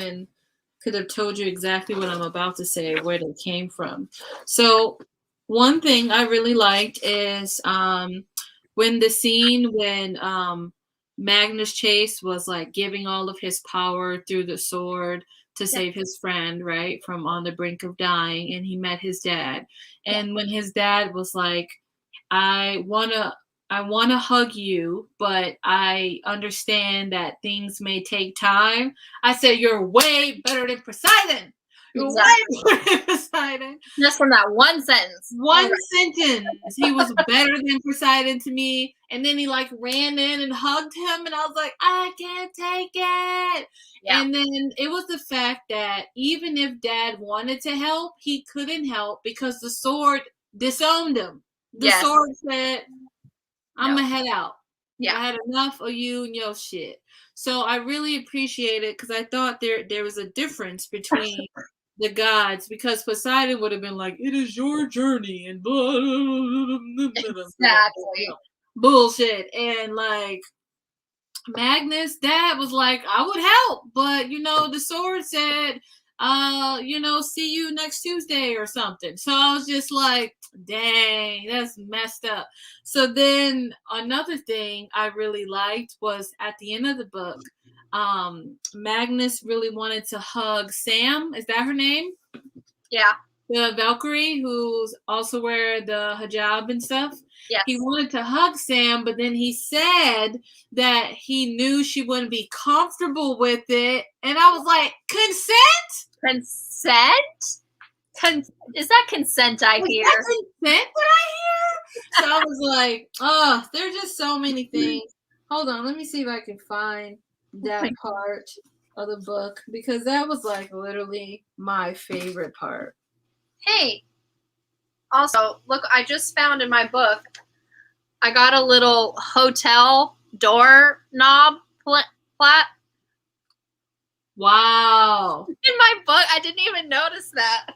told you exactly what I'm about to say, where they came from. So one thing I really liked is when Magnus Chase was like giving all of his power through the sword to save his friend, right, from on the brink of dying, and he met his dad. And when his dad was like, I wanna hug you, but I understand that things may take time. I said, you're way better than Poseidon. You're way better than Poseidon. Just from that one sentence. One sentence. He was better than Poseidon to me. And then he ran in and hugged him, and I was like, I can't take it. Yeah. And then it was the fact that even if Dad wanted to help, he couldn't help because the sword disowned him. The sword said, I'm gonna head out. Yeah. I had enough of you and your shit. So I really appreciate it because I thought there was a difference between the gods, because Poseidon would have been like, "It is your journey," and blah, blah, blah, blah, Exactly. bullshit, and like Magnus' dad was like, "I would help, but the sword said, see you next Tuesday or something." So I was just like, dang, that's messed up. So then another thing I really liked was at the end of the book, Magnus really wanted to hug Sam. Is that her name? Yeah. The Valkyrie, who's also wear the hijab and stuff. Yes. He wanted to hug Sam, but then he said that he knew she wouldn't be comfortable with it. And I was like, consent? Consent? Is that consent I hear? Consent that I hear? So I was like, oh, there's just so many things. Hold on, let me see if I can find that part of the book, because that was like literally my favorite part. Hey, also, look, I just found in my book, I got a little hotel door knob plat. Wow. In my book, I didn't even notice that.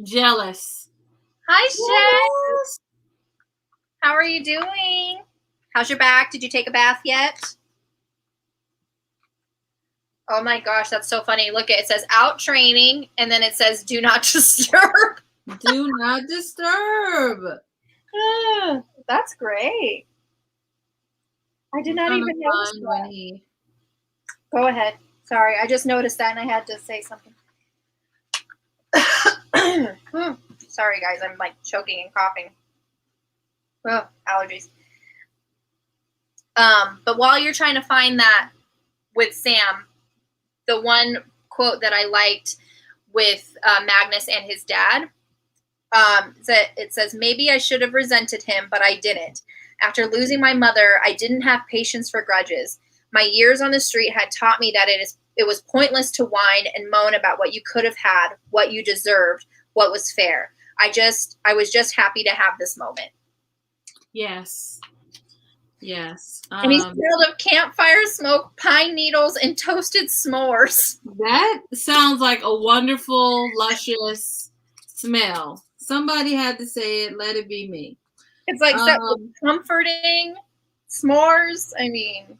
Jealous. Hi, Shay. How are you doing? How's your back? Did you take a bath yet? Oh my gosh, that's so funny. Look, it says out training, and then it says do not disturb. Do not disturb. That's great. I did not even notice that. Go ahead. Sorry, I just noticed that, and I had to say something. Sorry, guys. I'm like choking and coughing. Oh, allergies. But while you're trying to find that with Sam, the one quote that I liked with Magnus and his dad, it says, "Maybe I should have resented him, but I didn't. After losing my mother, I didn't have patience for grudges. My years on the street had taught me that it was pointless to whine and moan about what you could have had, what you deserved, what was fair. I was just happy to have this moment." Yes. Yes. And he's filled of campfire smoke, pine needles, and toasted s'mores. That sounds like a wonderful, luscious smell. Somebody had to say it. Let it be me. It's like comforting s'mores. I mean,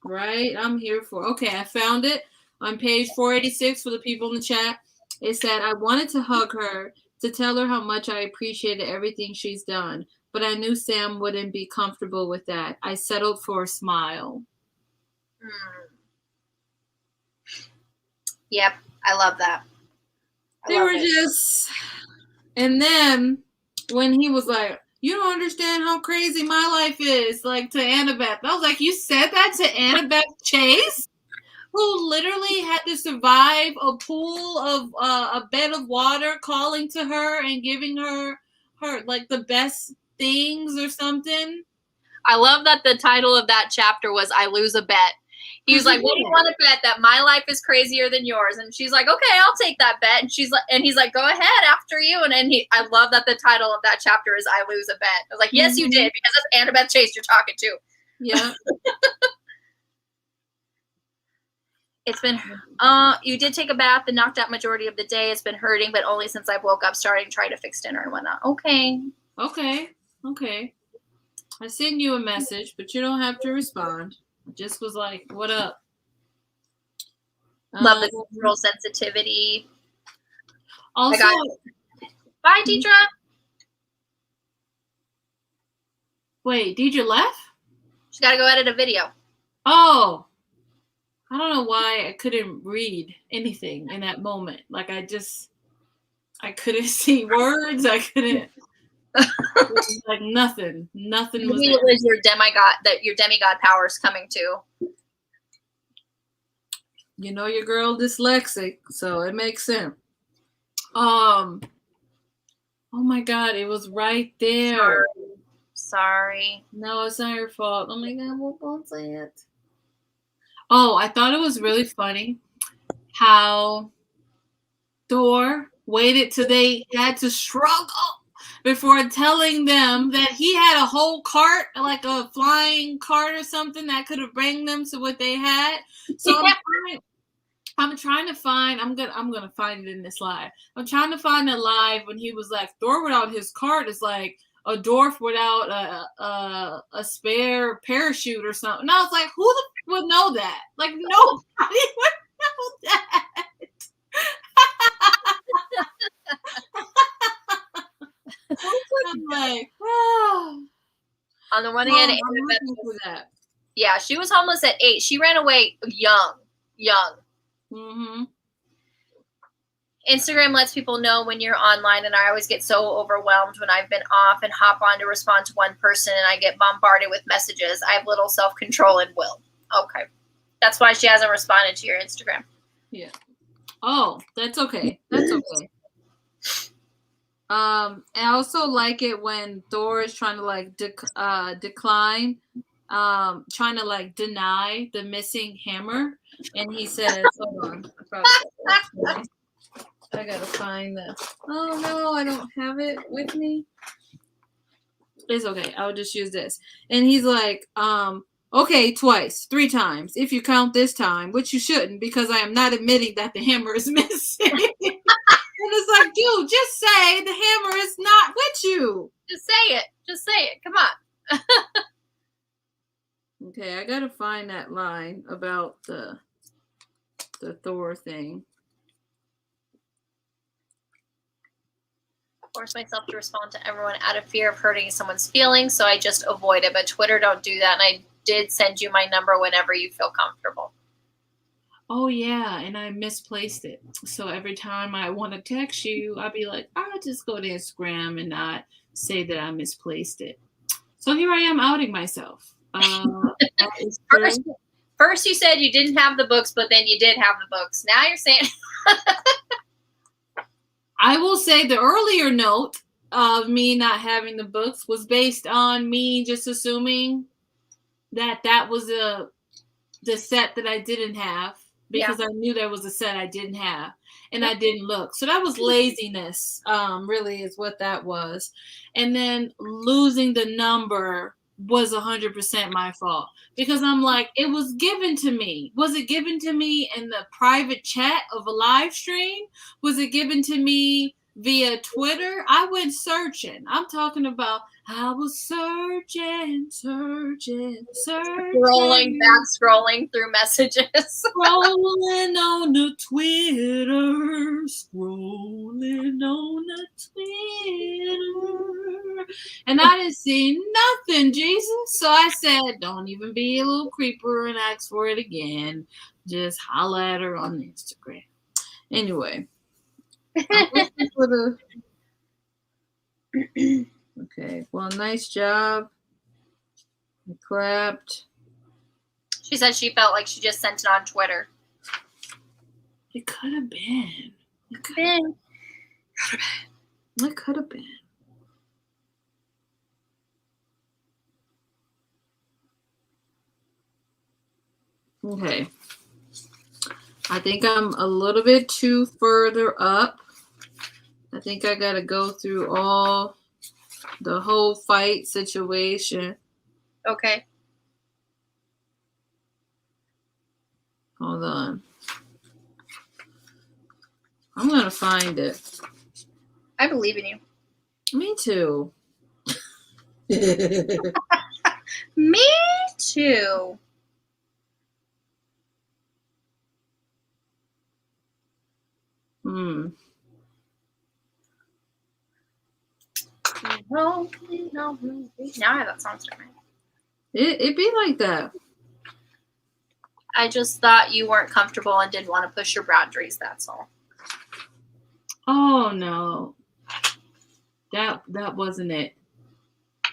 right? I'm here for. Okay, I found it on page 486 for the people in the chat. It said, "I wanted to hug her to tell her how much I appreciated everything she's done, but I knew Sam wouldn't be comfortable with that. I settled for a smile." Yep, I love that. They were just, and then when he was like, "You don't understand how crazy my life is," like to Annabeth. I was like, you said that to Annabeth Chase, who literally had to survive a pool of a bed of water calling to her and giving her like the best things or something. I love that the title of that chapter was "I Lose a Bet." He was like, "What do you want to bet that my life is crazier than yours?" And she's like, "Okay, I'll take that bet." And he's like, "Go ahead, after you." And then I love that the title of that chapter is "I Lose a Bet." I was like, "Yes, you did," because that's Annabeth Chase you're talking to. Yeah. It's been, you did take a bath and knocked out majority of the day. It's been hurting, but only since I woke up, starting trying to fix dinner and whatnot. Okay. I sent you a message, but you don't have to respond. I just was like, what up? Love the cultural sensitivity. Also, bye, Deidre. Wait, Deidre left? She's got to go edit a video. Oh. I don't know why I couldn't read anything in that moment. Like I couldn't see words. I couldn't. Like nothing. Nothing was. Maybe it was your demigod powers coming too. You know your girl dyslexic, so it makes sense. Oh my God, it was right there. Sorry. No, it's not your fault. Oh my God, won't say it. Oh, I thought it was really funny how Thor waited till they had to struggle before telling them that he had a whole cart, like a flying cart or something that could have bring them to what they had. So I'm trying to find. I'm gonna find it in this live. I'm trying to find a live when he was like, Thor without his cart is like a dwarf without a spare parachute or something. And I was like, who the would know that? Like nobody would know that. I'm like, oh. On the one Well, hand, I'm looking for that. Yeah, she was homeless at 8. She ran away young. Mm-hmm. Instagram lets people know when you're online, and I always get so overwhelmed when I've been off and hop on to respond to one person, and I get bombarded with messages. I have little self-control and will. Okay. That's why she hasn't responded to your Instagram. Yeah. Oh, that's okay. That's okay. I also like it when Thor is trying to like decline, trying to like deny the missing hammer, and he says, "Hold on, I gotta find this. Oh no, I don't have it with me. It's okay. I'll just use this." And he's like, "Okay, twice, 3 times, if you count this time, which you shouldn't, because I am not admitting that the hammer is missing." And it's like, dude, just say the hammer is not with you. Just say it. Just say it. Come on. Okay, I gotta find that line about the Thor thing. Force myself to respond to everyone out of fear of hurting someone's feelings, so I just avoid it. But Twitter don't do that, and I did send you my number whenever you feel comfortable. Oh yeah, and I misplaced it. So every time I want to text you, I'll be like, I'll just go to Instagram and not say that I misplaced it. So here I am outing myself. That is first you said you didn't have the books, but then you did have the books. Now you're saying... I will say the earlier note of me not having the books was based on me just assuming that that was the set that I didn't have. Because I knew there was a set I didn't have, and I didn't look. So that was laziness, really is what that was. And then losing the number was 100% my fault, because I'm like, it was given to me. Was it given to me in the private chat of a live stream? Was it given to me via Twitter? I went searching. I'm talking about I was searching. Scrolling through messages. Scrolling on the Twitter. And I didn't see nothing, Jesus. So I said, don't even be a little creeper and ask for it again. Just holla at her on Instagram. Anyway. I'm looking for the... Okay, well, nice job. I clapped. She said she felt like she just sent it on Twitter. It could have been. It could have been. It could have been. Okay. I think I'm a little bit too further up. I think I gotta go through all the whole fight situation. Okay. Hold on. I'm gonna find it. I believe in you. Me too. Me too. Now I have that song starting. It be like that. I just thought you weren't comfortable and didn't want to push your boundaries, that's all. Oh no. That wasn't it.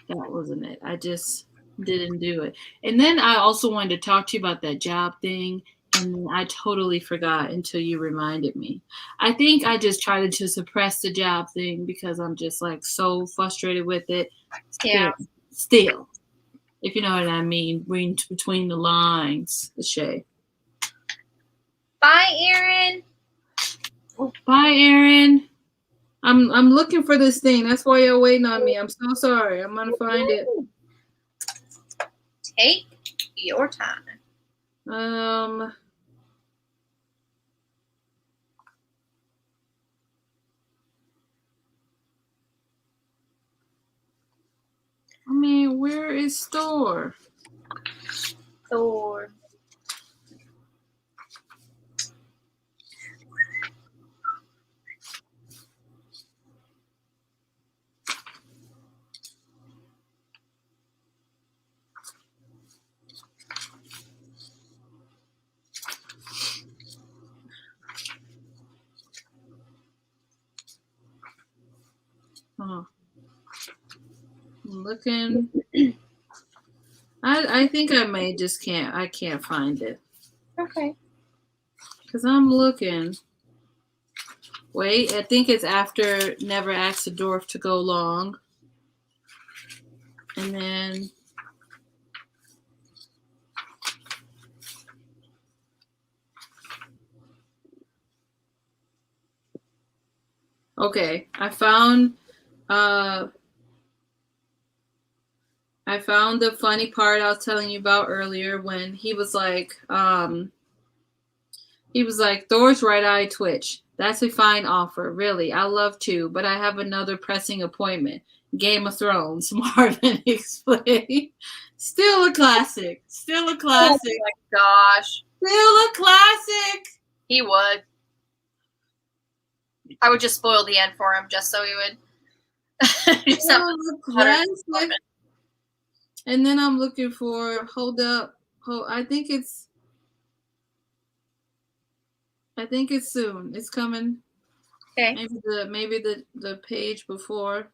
That wasn't it. I just didn't do it. And then I also wanted to talk to you about that job thing, and I totally forgot until you reminded me. I think I just tried to suppress the job thing because I'm just like so frustrated with it. Still. If you know what I mean, reading between the lines, Shay. Bye, Aaron. Bye, Aaron. I'm looking for this thing. That's why you're waiting on me. I'm so sorry. I'm gonna find it. Take your time. Where is store? Thor. Oh. I'm looking. I think I may just I can't find it. Okay. Because I'm looking. Wait, I think it's after Never Asked a Dwarf to Go Long. And then okay, I found the funny part I was telling you about earlier when he was like Thor's right eye twitch. That's a fine offer, really. I love to, but I have another pressing appointment. Game of Thrones, Marvin explained. Still a classic. Still a classic. Oh my gosh. Still a classic. He would. I would just spoil the end for him just so he would. Just have Still a classic. And then I'm looking for, hold up. I think it's soon. It's coming. Okay. Maybe the page before.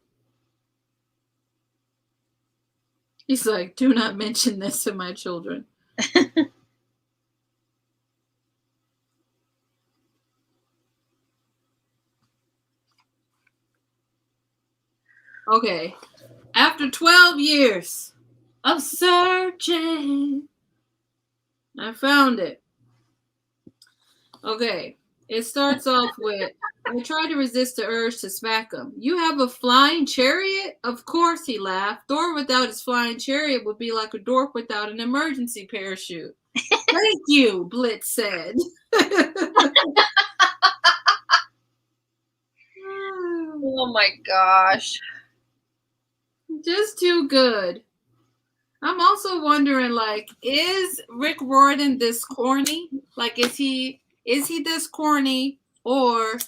He's like, do not mention this to my children. Okay. After 12 years of searching, I found it. Okay. It starts off with, I try to resist the urge to smack him. You have a flying chariot? Of course, he laughed. Thor without his flying chariot would be like a dwarf without an emergency parachute. Thank you, Blitz said. Oh my gosh. Just too good. I'm also wondering, like, is Rick Riordan this corny? Like, is he this corny, or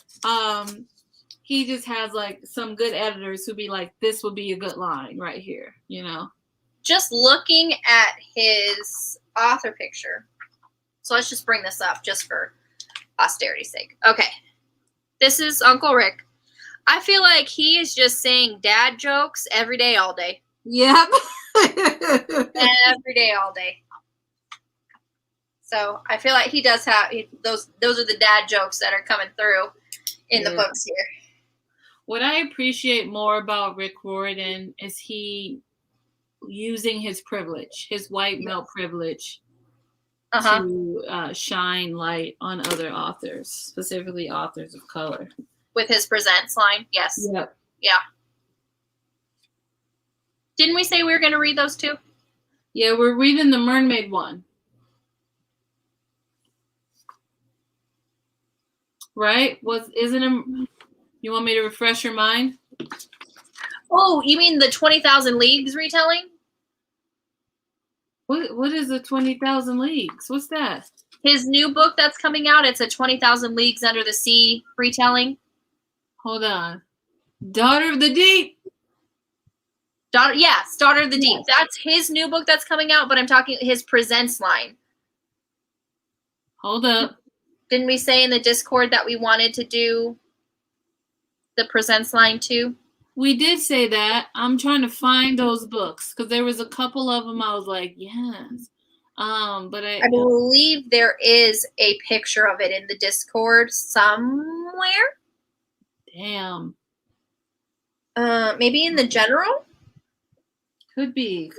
he just has like some good editors who be like, this would be a good line right here, you know? Just looking at his author picture. So let's just bring this up just for posterity's sake. Okay. This is Uncle Rick. I feel like he is just saying dad jokes every day, all day. Yep. Every day, all day. So I feel like he does have those are the dad jokes that are coming through in the books here. What I appreciate more about Rick Riordan is he using his privilege, his white male privilege, to shine light on other authors, specifically authors of color. With his presents line, yes. Yep. Yeah. Didn't we say we were going to read those two? Yeah, we're reading the mermaid one. Right? Isn't it? You want me to refresh your mind? Oh, you mean the 20,000 Leagues retelling? What is the 20,000 Leagues? What's that? His new book that's coming out. It's a 20,000 Leagues Under the Sea retelling. Hold on. Daughter of the Deep. Daughter of the Deep. That's his new book that's coming out, but I'm talking his presents line. Hold up. Didn't we say in the Discord that we wanted to do the presents line too? We did say that. I'm trying to find those books because there was a couple of them I was like, yes. But I believe there is a picture of it in the Discord somewhere. Damn. Maybe in the general? Could be.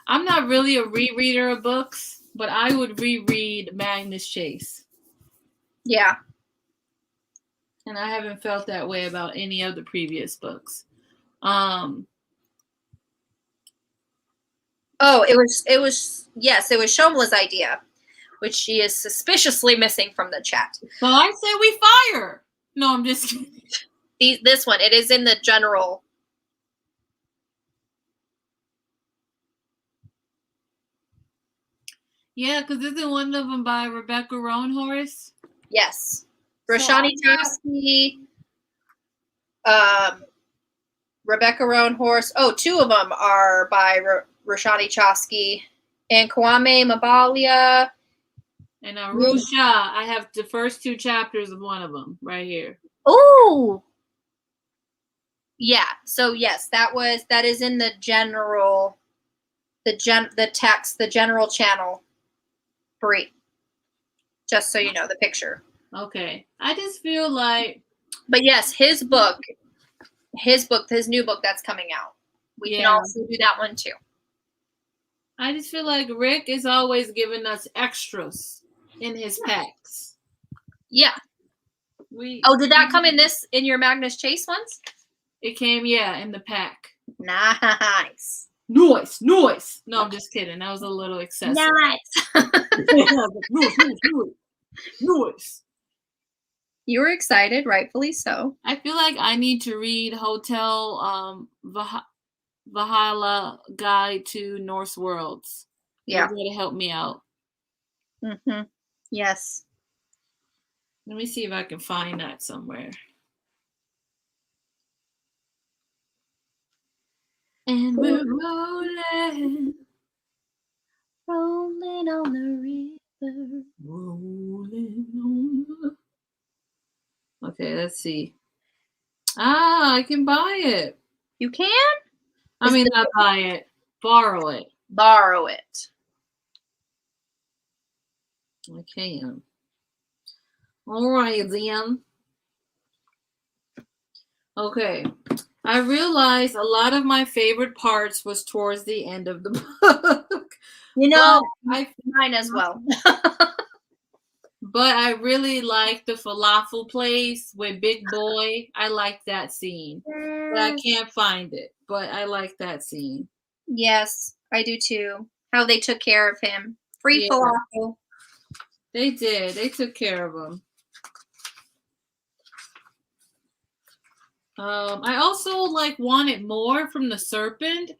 I'm not really a rereader of books, but I would reread Magnus Chase. Yeah. And I haven't felt that way about any of the previous books. Oh, it was Shomla's idea, which she is suspiciously missing from the chat. So I say we fire. No, I'm just kidding. This one, it is in the general Yeah, because isn't one of them by Rebecca Roanhorse? Yes. So Rashani Chosky, Rebecca Roanhorse. Oh, two of them are by Rashani Chosky and Kwame Mabalia. And Arusha, I have the first 2 chapters of one of them right here. Oh, yeah. So yes, that is in the general, the text, the general channel 3. Just so you know, the picture. Okay. I just feel like. But yes, his new book that's coming out. We can also do that one too. I just feel like Rick is always giving us extras in his packs. Yeah. Did that come in your Magnus Chase ones? It came, in the pack. Nice. Noise. No, I'm just kidding. That was a little excessive. Nice. Noise. You were excited, rightfully so. I feel like I need to read Hotel Valhalla Guide to Norse Worlds. Yeah. You're going to help me out. Mm-hmm. Yes. Let me see if I can find that somewhere. And we're rolling on the river. Rolling on the... Okay, let's see. I can buy it. You can? I mean, not buy it. Borrow it. Borrow it. I can. All right, then. Okay. I realized a lot of my favorite parts was towards the end of the book. You know, mine as well. But I really like the falafel place with Big Boy. I like that scene. But I can't find it. But I like that scene. Yes, I do too. How they took care of him. Free falafel. They did. They took care of him. I also wanted more from the serpent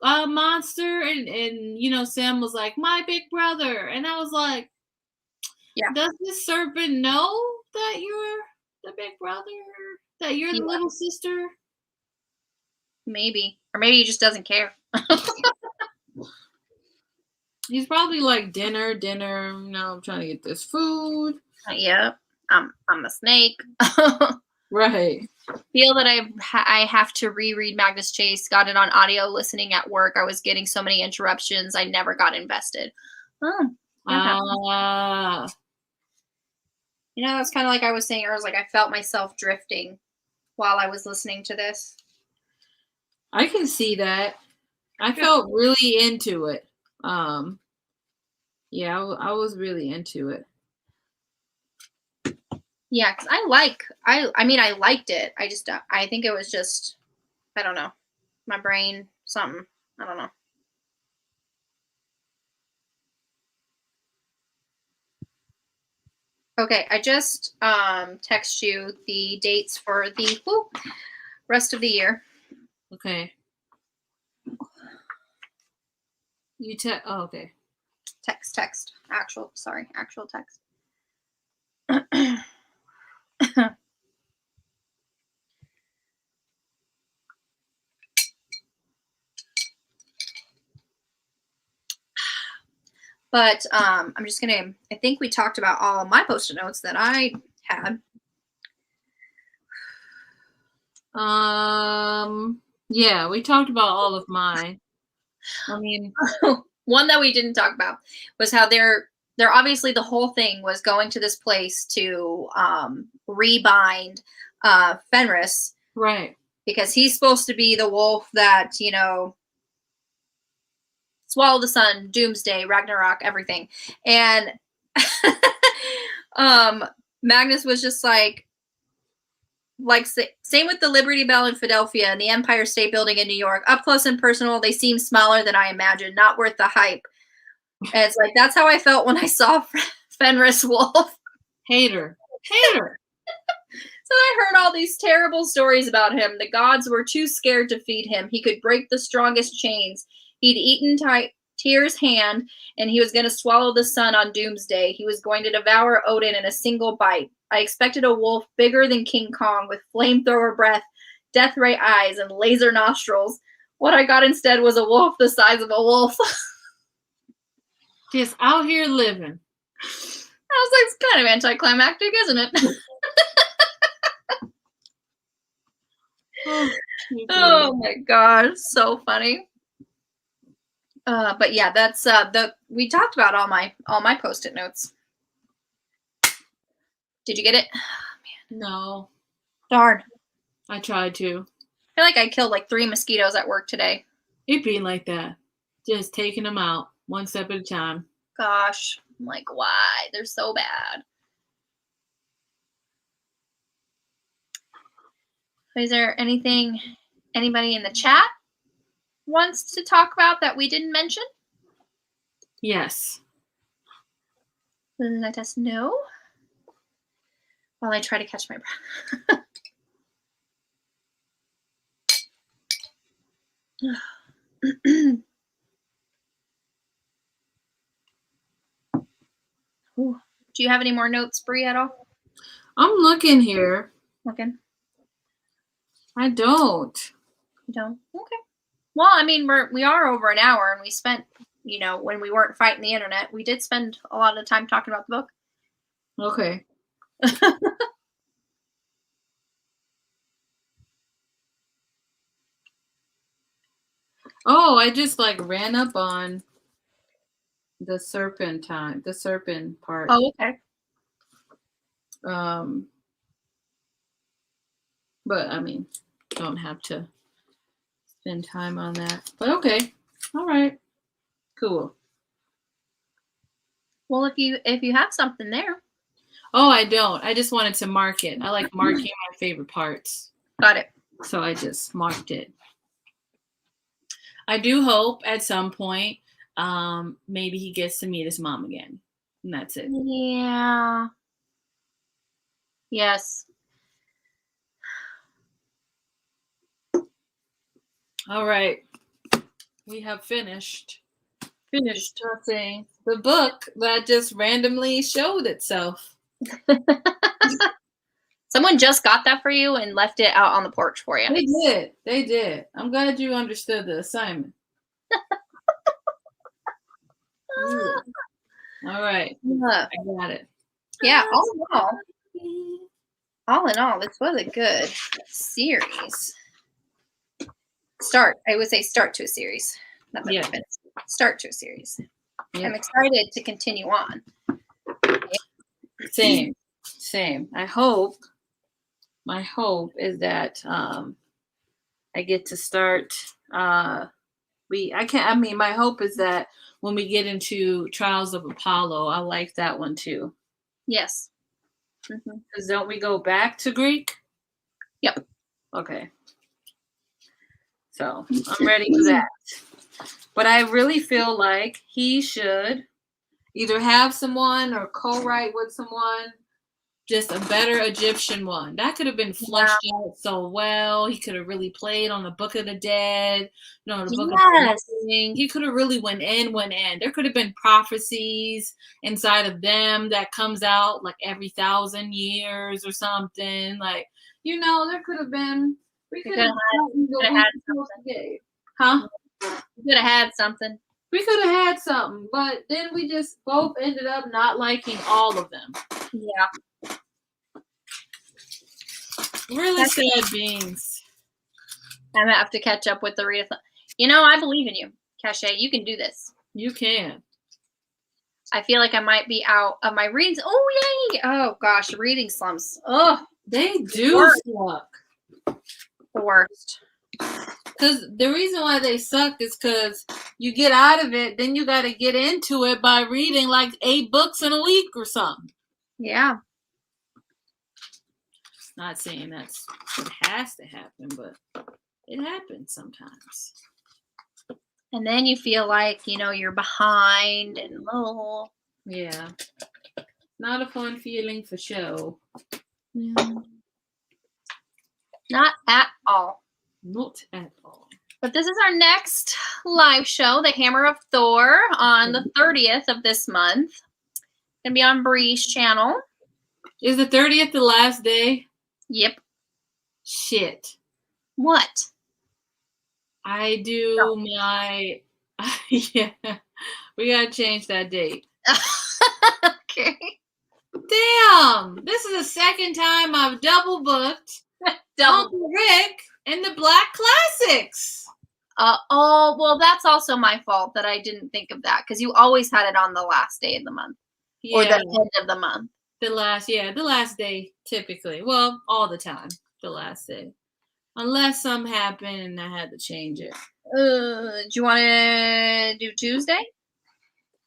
monster, and Sam was like, my big brother, and I was like, yeah, does this serpent know that you're the big brother, that you're the little sister? Maybe, or maybe he just doesn't care. He's probably like, dinner. I'm trying to get this food. Yep, I'm a snake. Right. Feel that I have to reread Magnus Chase. Got it on audio listening at work. I was getting so many interruptions. I never got invested. That's kind of like I was saying. I was like, I felt myself drifting while I was listening to this. I can see that. I felt really into it. Yeah, I was really into it. Yeah, because I liked it. I think it was just, I don't know, my brain, something. I don't know. Okay, I just text you the dates for the rest of the year. Okay. You okay. Text. Actual text. But I'm just gonna. I think we talked about all my post-it notes that I had. Yeah, we talked about all of mine. I mean, one that we didn't talk about was how they're obviously, the whole thing was going to this place to rebind Fenris, right? Because he's supposed to be the wolf that swallow the sun, doomsday, Ragnarok, everything. And Magnus was just like same with the Liberty Bell in Philadelphia and the Empire State Building in New York. Up close and personal, they seem smaller than I imagined. Not worth the hype. And it's like, that's how I felt when I saw Fenris Wolf. Hater. So I heard all these terrible stories about him. The gods were too scared to feed him. He could break the strongest chains. He'd eaten Tyr's hand, and he was going to swallow the sun on doomsday. He was going to devour Odin in a single bite. I expected a wolf bigger than King Kong with flamethrower breath, death ray eyes, and laser nostrils. What I got instead was a wolf the size of a wolf. Just out here living. I was like, it's kind of anticlimactic, isn't it? Oh my gosh, so funny. But yeah, that's we talked about all my post-it notes. Did you get it? Oh, man. No. Darn. I tried to. I feel like I killed like 3 mosquitoes at work today. It being like that. Just taking them out one step at a time. Gosh. I'm like, why? They're so bad. Is there anything anybody in the chat wants to talk about that we didn't mention? Yes. Let us know while I try to catch my breath. Do you have any more notes, Bree, at all? I'm looking here. Looking? I don't. You don't? Okay. Well, I mean, we are over an hour, and we spent, when we weren't fighting the internet, we did spend a lot of time talking about the book. Okay. Oh, I just ran up on the serpent part. Oh, okay. But I mean, don't have to spend time on that. But okay. All right. Cool. Well, if you have something there. Oh, I don't. I just wanted to mark it. I like marking my favorite parts. Got it. So I just marked it. I do hope at some point, maybe he gets to meet his mom again. And that's it. Yeah. Yes. All right. We have finished discussing the book that just randomly showed itself. Someone just got that for you and left it out on the porch for you. They did. I'm glad you understood the assignment. All right. I got it. Yeah, all in all, this was a good series. I would say start to a series. Yeah. Start to a series. Yep. I'm excited to continue on. Same. My hope is that I get to start my hope is that when we get into Trials of Apollo, I like that one too. Yes. Because don't we go back to Greek? Yep. Okay. So I'm ready for that. But I really feel like he should either have someone or co-write with someone, just a better Egyptian one. That could have been fleshed out so well. He could have really played on the Book of the Dead, the Book of the Living. He could have really went in. There could have been prophecies inside of them that comes out like every 1,000 years or something. There could have been. We could have had something. Huh? We could have had something. We could have had something, but then we just both ended up not liking all of them. Yeah. Really sad beings. I'm going to have to catch up with the readathon. I believe in you, Cache. You can do this. You can. I feel like I might be out of my readings. Oh, yay. Oh, gosh. Reading slumps. Oh, they do suck. The worst. Because the reason why they suck is because you get out of it, then you got to get into it by reading 8 books in a week or something. Yeah. Not saying that's what has to happen, but it happens sometimes. And then you feel like, you're behind and oh. Yeah. Not a fun feeling for sure. Yeah. Not at all. Not at all. But this is our next live show, The Hammer of Thor, on the 30th of this month. Gonna be on Bree's channel. Is the 30th the last day? Yep. Shit. What? I do my yeah. We gotta change that date. Okay. Damn! This is the second time I've double booked Uncle Rick and the Black Classics. Oh, well, that's also my fault that I didn't think of that, because you always had it on the last day of the month. Yeah. Or the end of the month. The last day typically. Well, all the time. The last day. Unless something happened and I had to change it. Do you want to do Tuesday?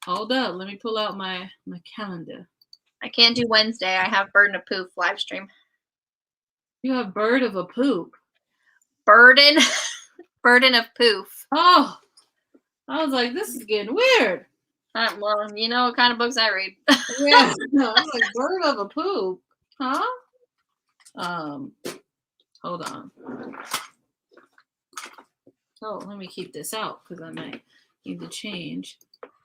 Hold up. Let me pull out my calendar. I can't do Wednesday. I have Burden of Poof live stream. You have Bird of a Poop. Burden of Poof. Oh. I was like, this is getting weird. Well, you know what kind of books I read. Yeah. No, I was like, Bird of a Poop. Huh? Hold on. Oh, let me keep this out because I might need to change.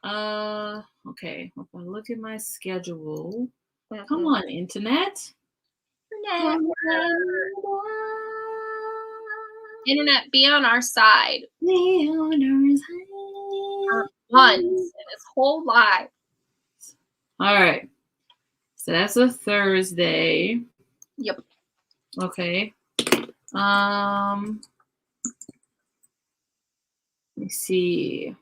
Okay. If I look at my schedule. Come on, internet. Internet, be on our side. For once in this whole life. All right. So that's a Thursday. Yep. Okay. Let me see.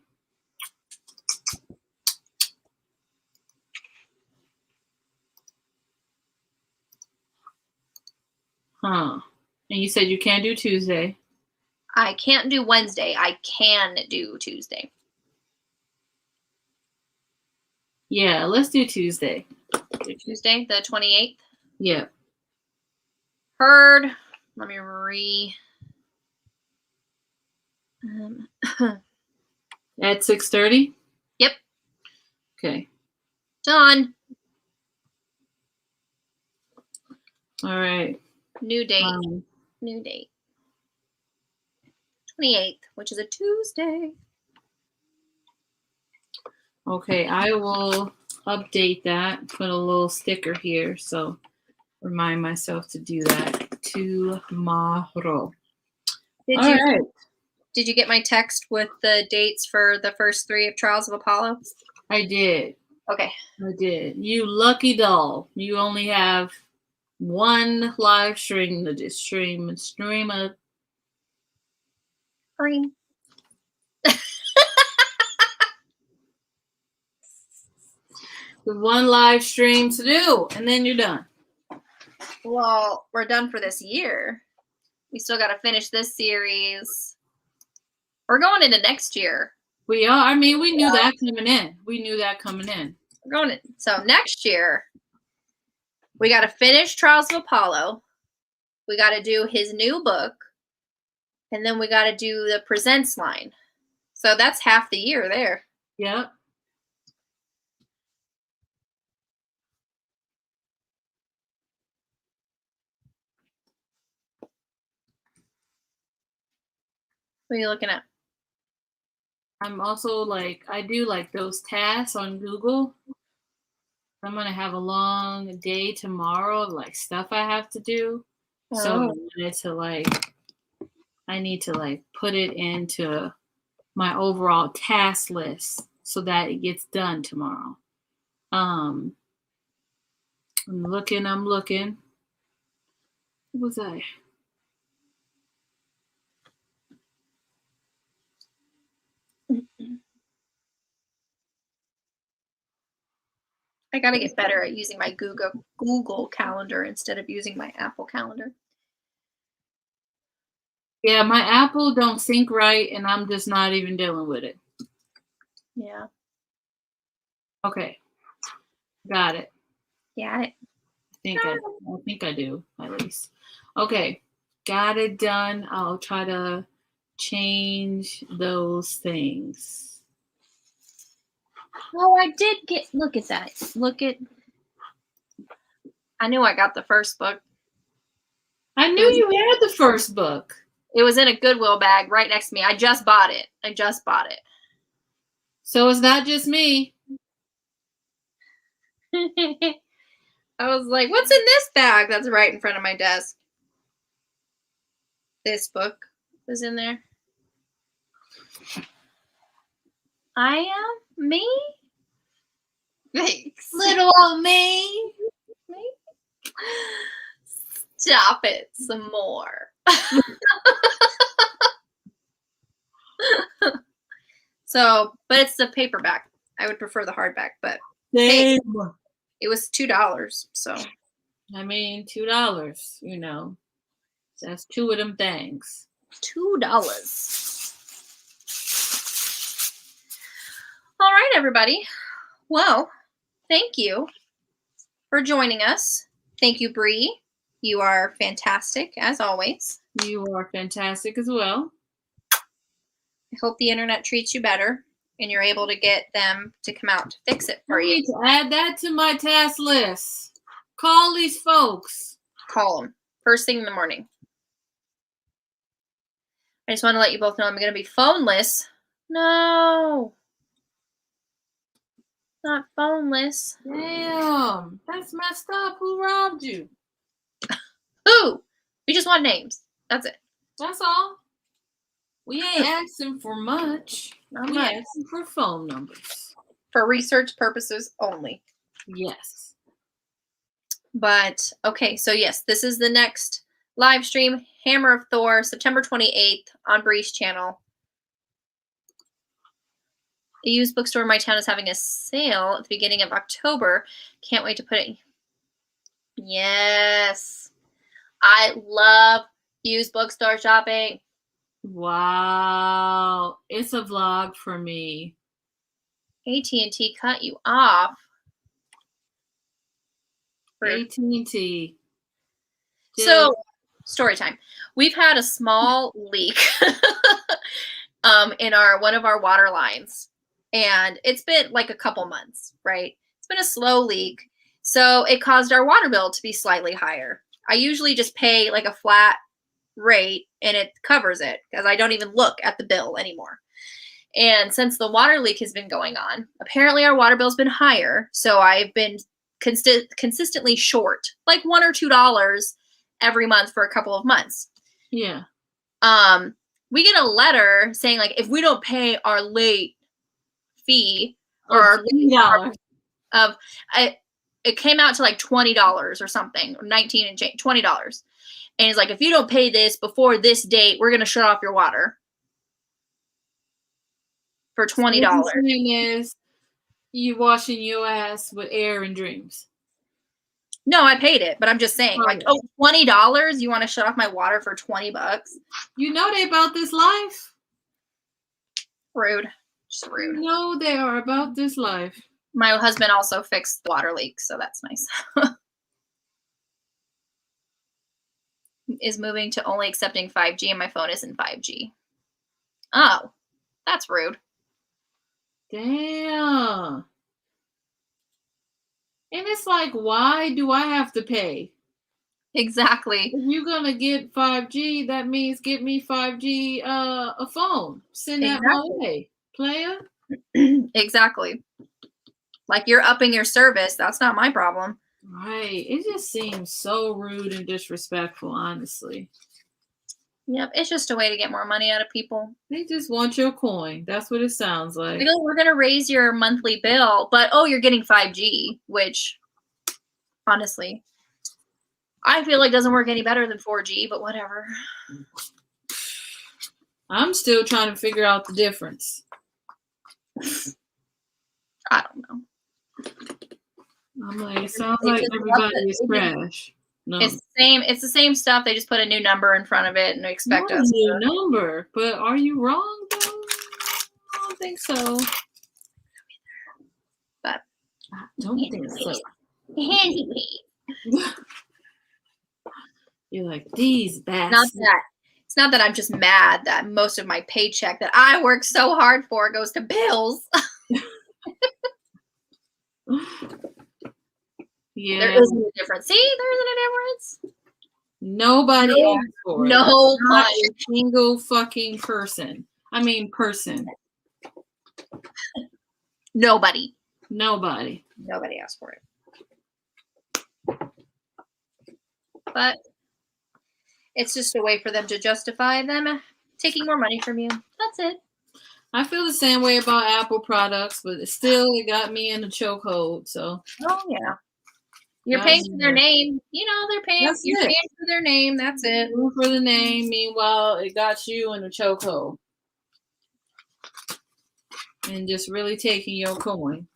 Huh. And you said you can't do Tuesday. I can't do Wednesday. I can do Tuesday. Yeah, let's do Tuesday. Tuesday, the 28th? Yeah. Heard. Let me At 6:30? Yep. Okay. Done. All right. New date. New date. 28th, which is a Tuesday. Okay, I will update that. Put a little sticker here, so remind myself to do that tomorrow. Did you get my text with the dates for the first 3 of Trials of Apollo? I did. Okay. I did. You lucky doll. You only have one live stream to stream a Green. one live stream to do, and then you're done. Well, we're done for this year. We still got to finish this series. We're going into next year. We are. I mean, we knew that coming in. We're going in. So next year, we got to finish Trials of Apollo. We got to do his new book. And then we got to do the Presents line. So that's half the year there. Yep. What are you looking at? I'm also I do those tasks on Google. I'm going to have a long day tomorrow of stuff I have to do. Oh. So I need to put it into my overall task list so that it gets done tomorrow. I'm looking. What was I? I got to get better at using my Google Calendar instead of using my Apple Calendar. Yeah, my Apple don't sync right, and I'm just not even dealing with it. Yeah. Okay. Got it. Got it. I think I do, at least. Okay. Got it done. I'll try to change those things. Oh, I did look at that. I knew I got the first book. I knew you had the first book. It was in a Goodwill bag right next to me. I just bought it. So it's not just me. I was like, what's in this bag that's right in front of my desk? This book was in there. I am me? Thanks. Little old me. Stop it some more. So, but it's the paperback. I would prefer the hardback, but hey, it was $2. So, I mean, $2, you know. That's 2 of them things. $2. All right, everybody. Well, thank you for joining us. Thank you, Bree. You are fantastic, as always. You are fantastic as well. I hope the internet treats you better and you're able to get them to come out to fix it for I you. need to add that to my task list. Call these folks. Call them first thing in the morning. I just want to let you both know I'm going to be phoneless. No. Not phoneless. Damn, that's messed up. Who robbed you? Who? We just want names. That's it. That's all. We ain't asking for much. Not we much. asking for phone numbers. For research purposes only. Yes. But, okay, so yes, this is the next live stream, Hammer of Thor, September 28th on Bree's channel. A used bookstore in my town is having a sale at the beginning of October. Can't wait to put it. Yes. I love used bookstore shopping. Wow. It's a vlog for me. AT&T cut you off. AT&T. So, story time. We've had a small leak in one of our water lines. And it's been like a couple months, right? It's been a slow leak. So it caused our water bill to be slightly higher. I usually just pay like a flat rate and it covers it because I don't even look at the bill anymore. And since the water leak has been going on, apparently our water bill's been higher. So I've been consistently short, like $1 or $2 every month for a couple of months. Yeah. We get a letter saying like, if we don't pay our late fee or our late of it came out to like $20 or something, or $19 and change, $20. And it's like, if you don't pay this before this date, we're going to shut off your water for $20. So the thing is, you washing your ass with air and dreams. No, I paid it, but I'm just saying, like, $20? You want to shut off my water for $20? You know they about this life. Rude. Just rude. You know they are about this life. My husband also fixed the water leak, so that's nice. Is moving to only accepting 5G and my phone isn't 5G. Oh, that's rude. Damn. And it's like, why do I have to pay? Exactly. If you're going to get 5G, that means get me 5G a phone. Send that my way, player. Exactly. Like, you're upping your service. That's not my problem. Right. It just seems so rude and disrespectful, honestly. Yep. It's just a way to get more money out of people. They just want your coin. That's what it sounds like. We're going to raise your monthly bill, but, oh, you're getting 5G, which, honestly, I feel like doesn't work any better than 4G, but whatever. I'm still trying to figure out the difference. I don't know. I'm like, it sounds like everybody is trash. No. It's the same stuff. They just put a new number in front of it and expect us. New number, but are you wrong though? I don't think so. But I don't think so. You're like, these bastards. It's not that I'm just mad that most of my paycheck that I work so hard for goes to bills. Yeah. There isn't a difference. See, there isn't a difference. Nobody asked for it. No Not punch. a single fucking person. I mean, person. Nobody. Nobody. Nobody asked for it. But it's just a way for them to justify them taking more money from you. That's it. I feel the same way about Apple products, but it got me in a chokehold. So. Oh yeah. You're paying for their name. You know, you're paying for their name. That's it. For the name. Meanwhile, it got you in a chokehold. And just really taking your coin.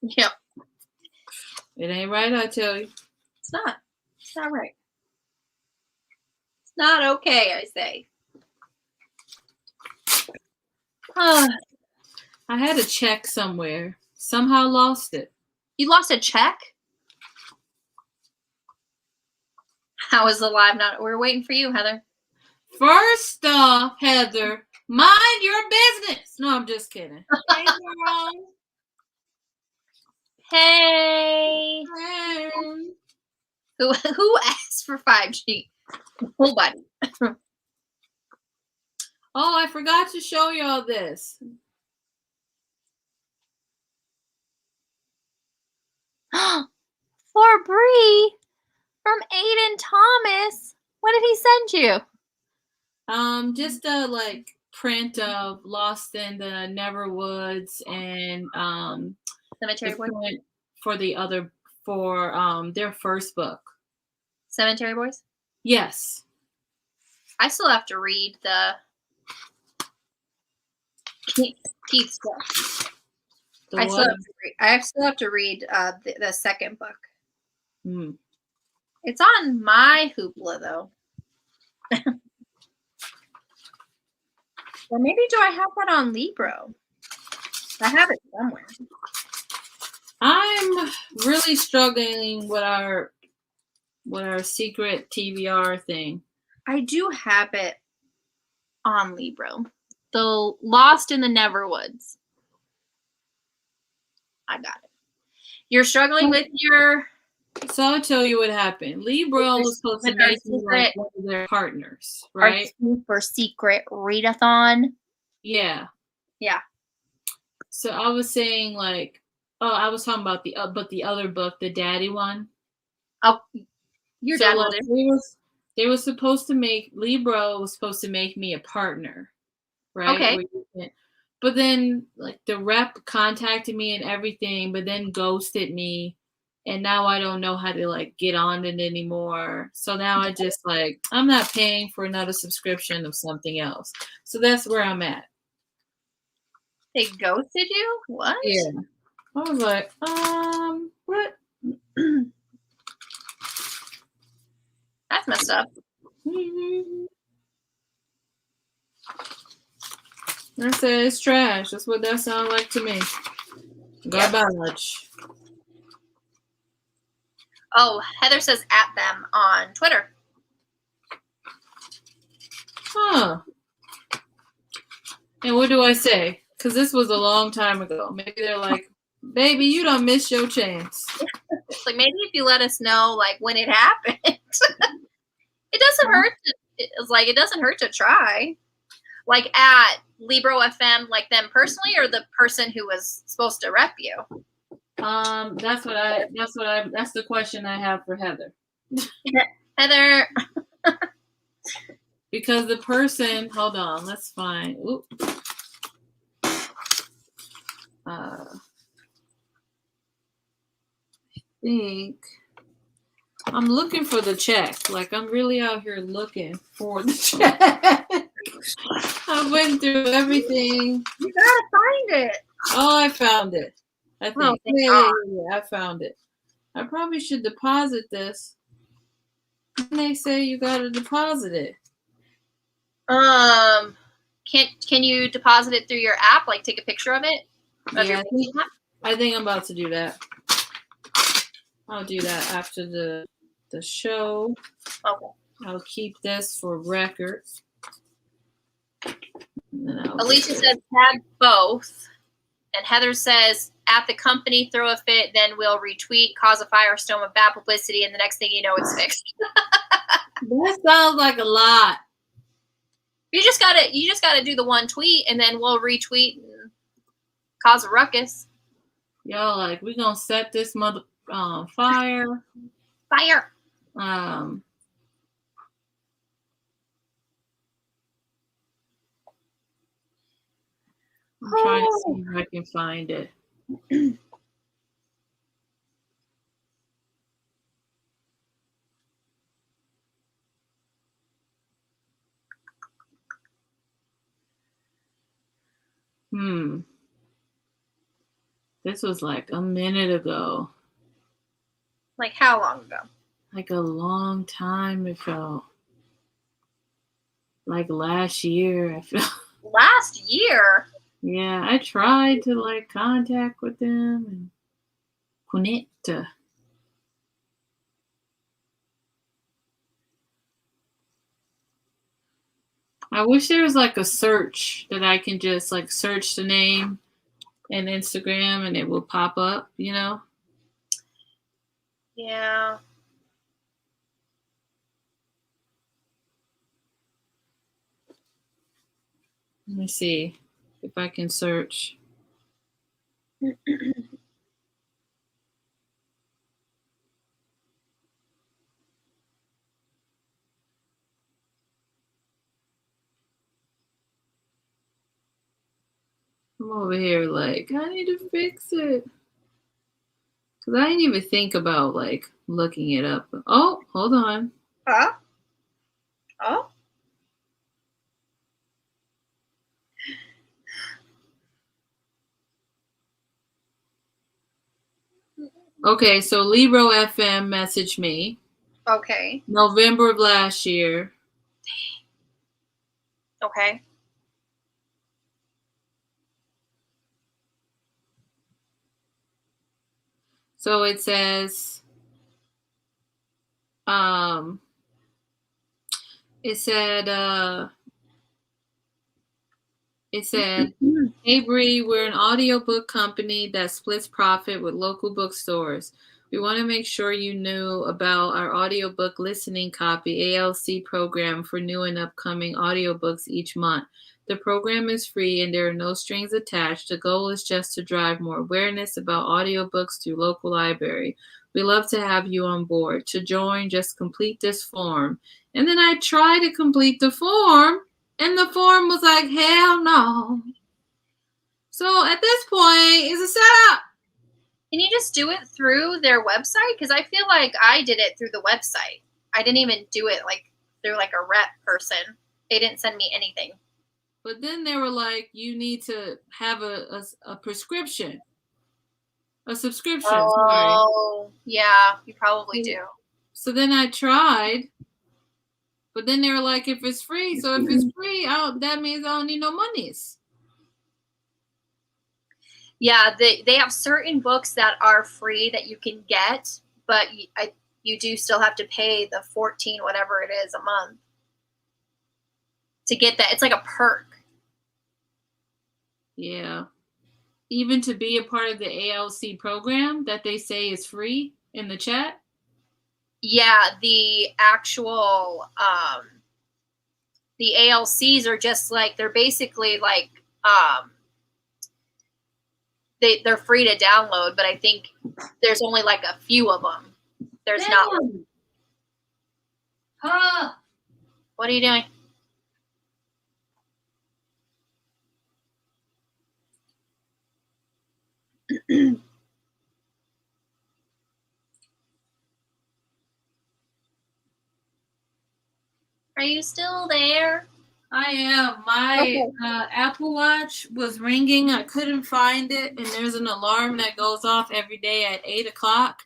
Yep. It ain't right, I tell you. It's not. It's not right. It's not okay, I say. I had a check somewhere. Somehow lost it. You lost a check? How is the live not? We're waiting for you, Heather. First off, Heather, mind your business. No, I'm just kidding. Hey, girl. Hey. Hey. Who asked for 5G? Nobody. Oh, I forgot to show y'all this. For Bree from Aiden Thomas. What did he send you? Just a print of Lost in the Neverwoods and Cemetery Boys for their first book. Cemetery Boys? Yes. I still have to read the Keith stuff. I still have to read the second book. It's on my Hoopla though. Or maybe do I have that on Libro? I have it somewhere. I'm really struggling with our secret TBR thing. I do have it on Libro. The Lost in the Neverwoods. I got it. You're struggling with your... So I'll tell you what happened. Libro was supposed to make me like one of their partners, right? For secret readathon. Yeah. Yeah. So I was saying I was talking about the other book, the daddy one. Oh, your dad was they were supposed to make Libro was supposed to make me a partner, right? Okay. But then the rep contacted me and everything, but then ghosted me. And now I don't know how to get on it anymore. So now I just I'm not paying for another subscription of something else. So that's where I'm at. They ghosted you? What? Yeah. I was like, what? That's messed up. Mm-hmm. I said it's trash. That's what that sounds like to me. Garbage. Oh, Heather says at them on Twitter. Huh. And what do I say? Because this was a long time ago. Maybe they're like, baby, you don't miss your chance. Maybe if you let us know when it happened. It doesn't hurt. It doesn't hurt to try. At Libro FM, them personally, or the person who was supposed to rep you. That's the question I have for Heather. Heather. Because the person, hold on, let's find. Oop. I think I'm looking for the check. I'm really out here looking for the check. I went through everything. You gotta find it. Oh, I found it. I think. Oh, yeah, I found it. I probably should deposit this. And they say you gotta deposit it. Can you deposit it through your app? Take a picture of it? Yeah, I think I'm about to do that. I'll do that after the show. Okay. I'll keep this for records. Alicia says tag both. And Heather says, at the company, throw a fit, then we'll retweet, cause a firestorm of bad publicity, and the next thing you know, it's fixed. That sounds like a lot. You just gotta do the one tweet, and then we'll retweet and cause a ruckus. Y'all like, we're gonna set this mother fire. Fire. I'm trying to see if I can find it. This was like a minute ago. Like how long ago? Like a long time it felt. Like last year, I felt. Last year? Yeah, I tried to like contact with them and connect. I wish there was like a search that I can just like search the name in Instagram and it will pop up, you know? Yeah. Let me see if I can search. I'm over here like, I need to fix it. Because I didn't even think about like looking it up. Oh, hold on. Huh? Oh? Okay, so Libro FM messaged me. Okay. November of last year. Okay. So it says, it said, hey Bree, we're an audiobook company that splits profit with local bookstores. We want to make sure you knew about our audiobook listening copy ALC program for new and upcoming audiobooks each month. The program is free and there are no strings attached. The goal is just to drive more awareness about audiobooks through local library. We love to have you on board. To join, just complete this form. And then I tried to complete the form, and the form was like, hell no. So at this point, it's a setup. Can you just do it through their website? Because I feel like I did it through the website. I didn't even do it like through like a rep person. They didn't send me anything. But then they were like, you need to have a prescription. A subscription. Oh, sorry. Yeah, you probably do. So then I tried, but then they were like, if it's free, so if it's free, that means I don't need no monies. Yeah, they have certain books that are free that you can get, but you do still have to pay the 14 whatever it is a month to get that. It's like a perk. Yeah. Even to be a part of the ALC program that they say is free in the chat. Yeah, the actual the ALCs are just like, they're basically like they're free to download, but I think there's only like a few of them. There's not. Huh? What are you doing? Are you still there? I am. My Apple Watch was ringing. I couldn't find it, and there's an alarm that goes off every day at 8 o'clock,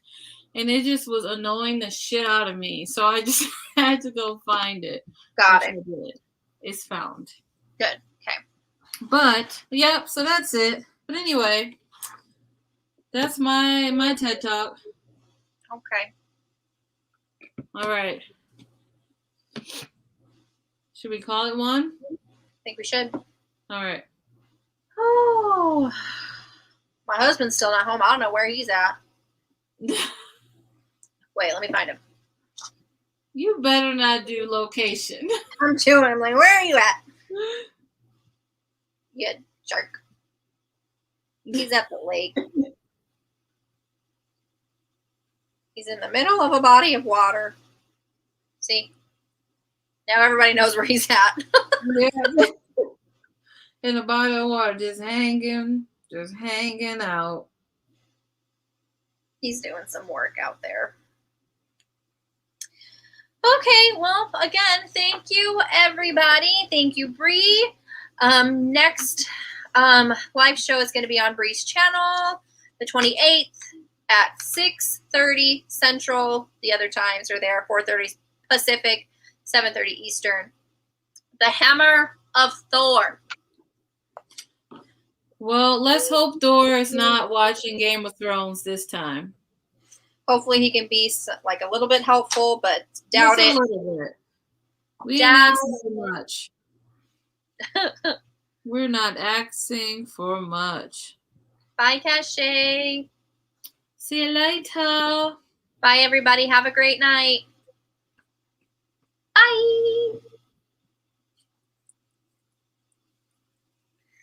and it just was annoying the shit out of me. So I just had to go find it. Got it. I did. It's found. Good. Okay. But yep. So that's it. But anyway, that's my TED Talk. Okay. All right. Should we call it one? I think we should. All right. Oh, my husband's still not home. I don't know where he's at. Wait, let me find him. You better not do location. I'm chewing. I'm like, where are you at? You jerk. He's at the lake. He's in the middle of a body of water. See? Now everybody knows where he's at. Yeah. In a body of water, just hanging out. He's doing some work out there. Okay, well, again, thank you, everybody. Thank you, Bree. Next live show is going to be on Bree's channel, the 28th at 6:30 Central. The other times are there, 4:30 Pacific, 7:30 Eastern. The Hammer of Thor. Well, let's hope Thor is not watching Game of Thrones this time. Hopefully he can be like a little bit helpful, but doubt Just it. a little bit. We Doubt ain't asking for much. We're not asking for much. Bye, Cache. See you later. Bye, everybody. Have a great night. Bye.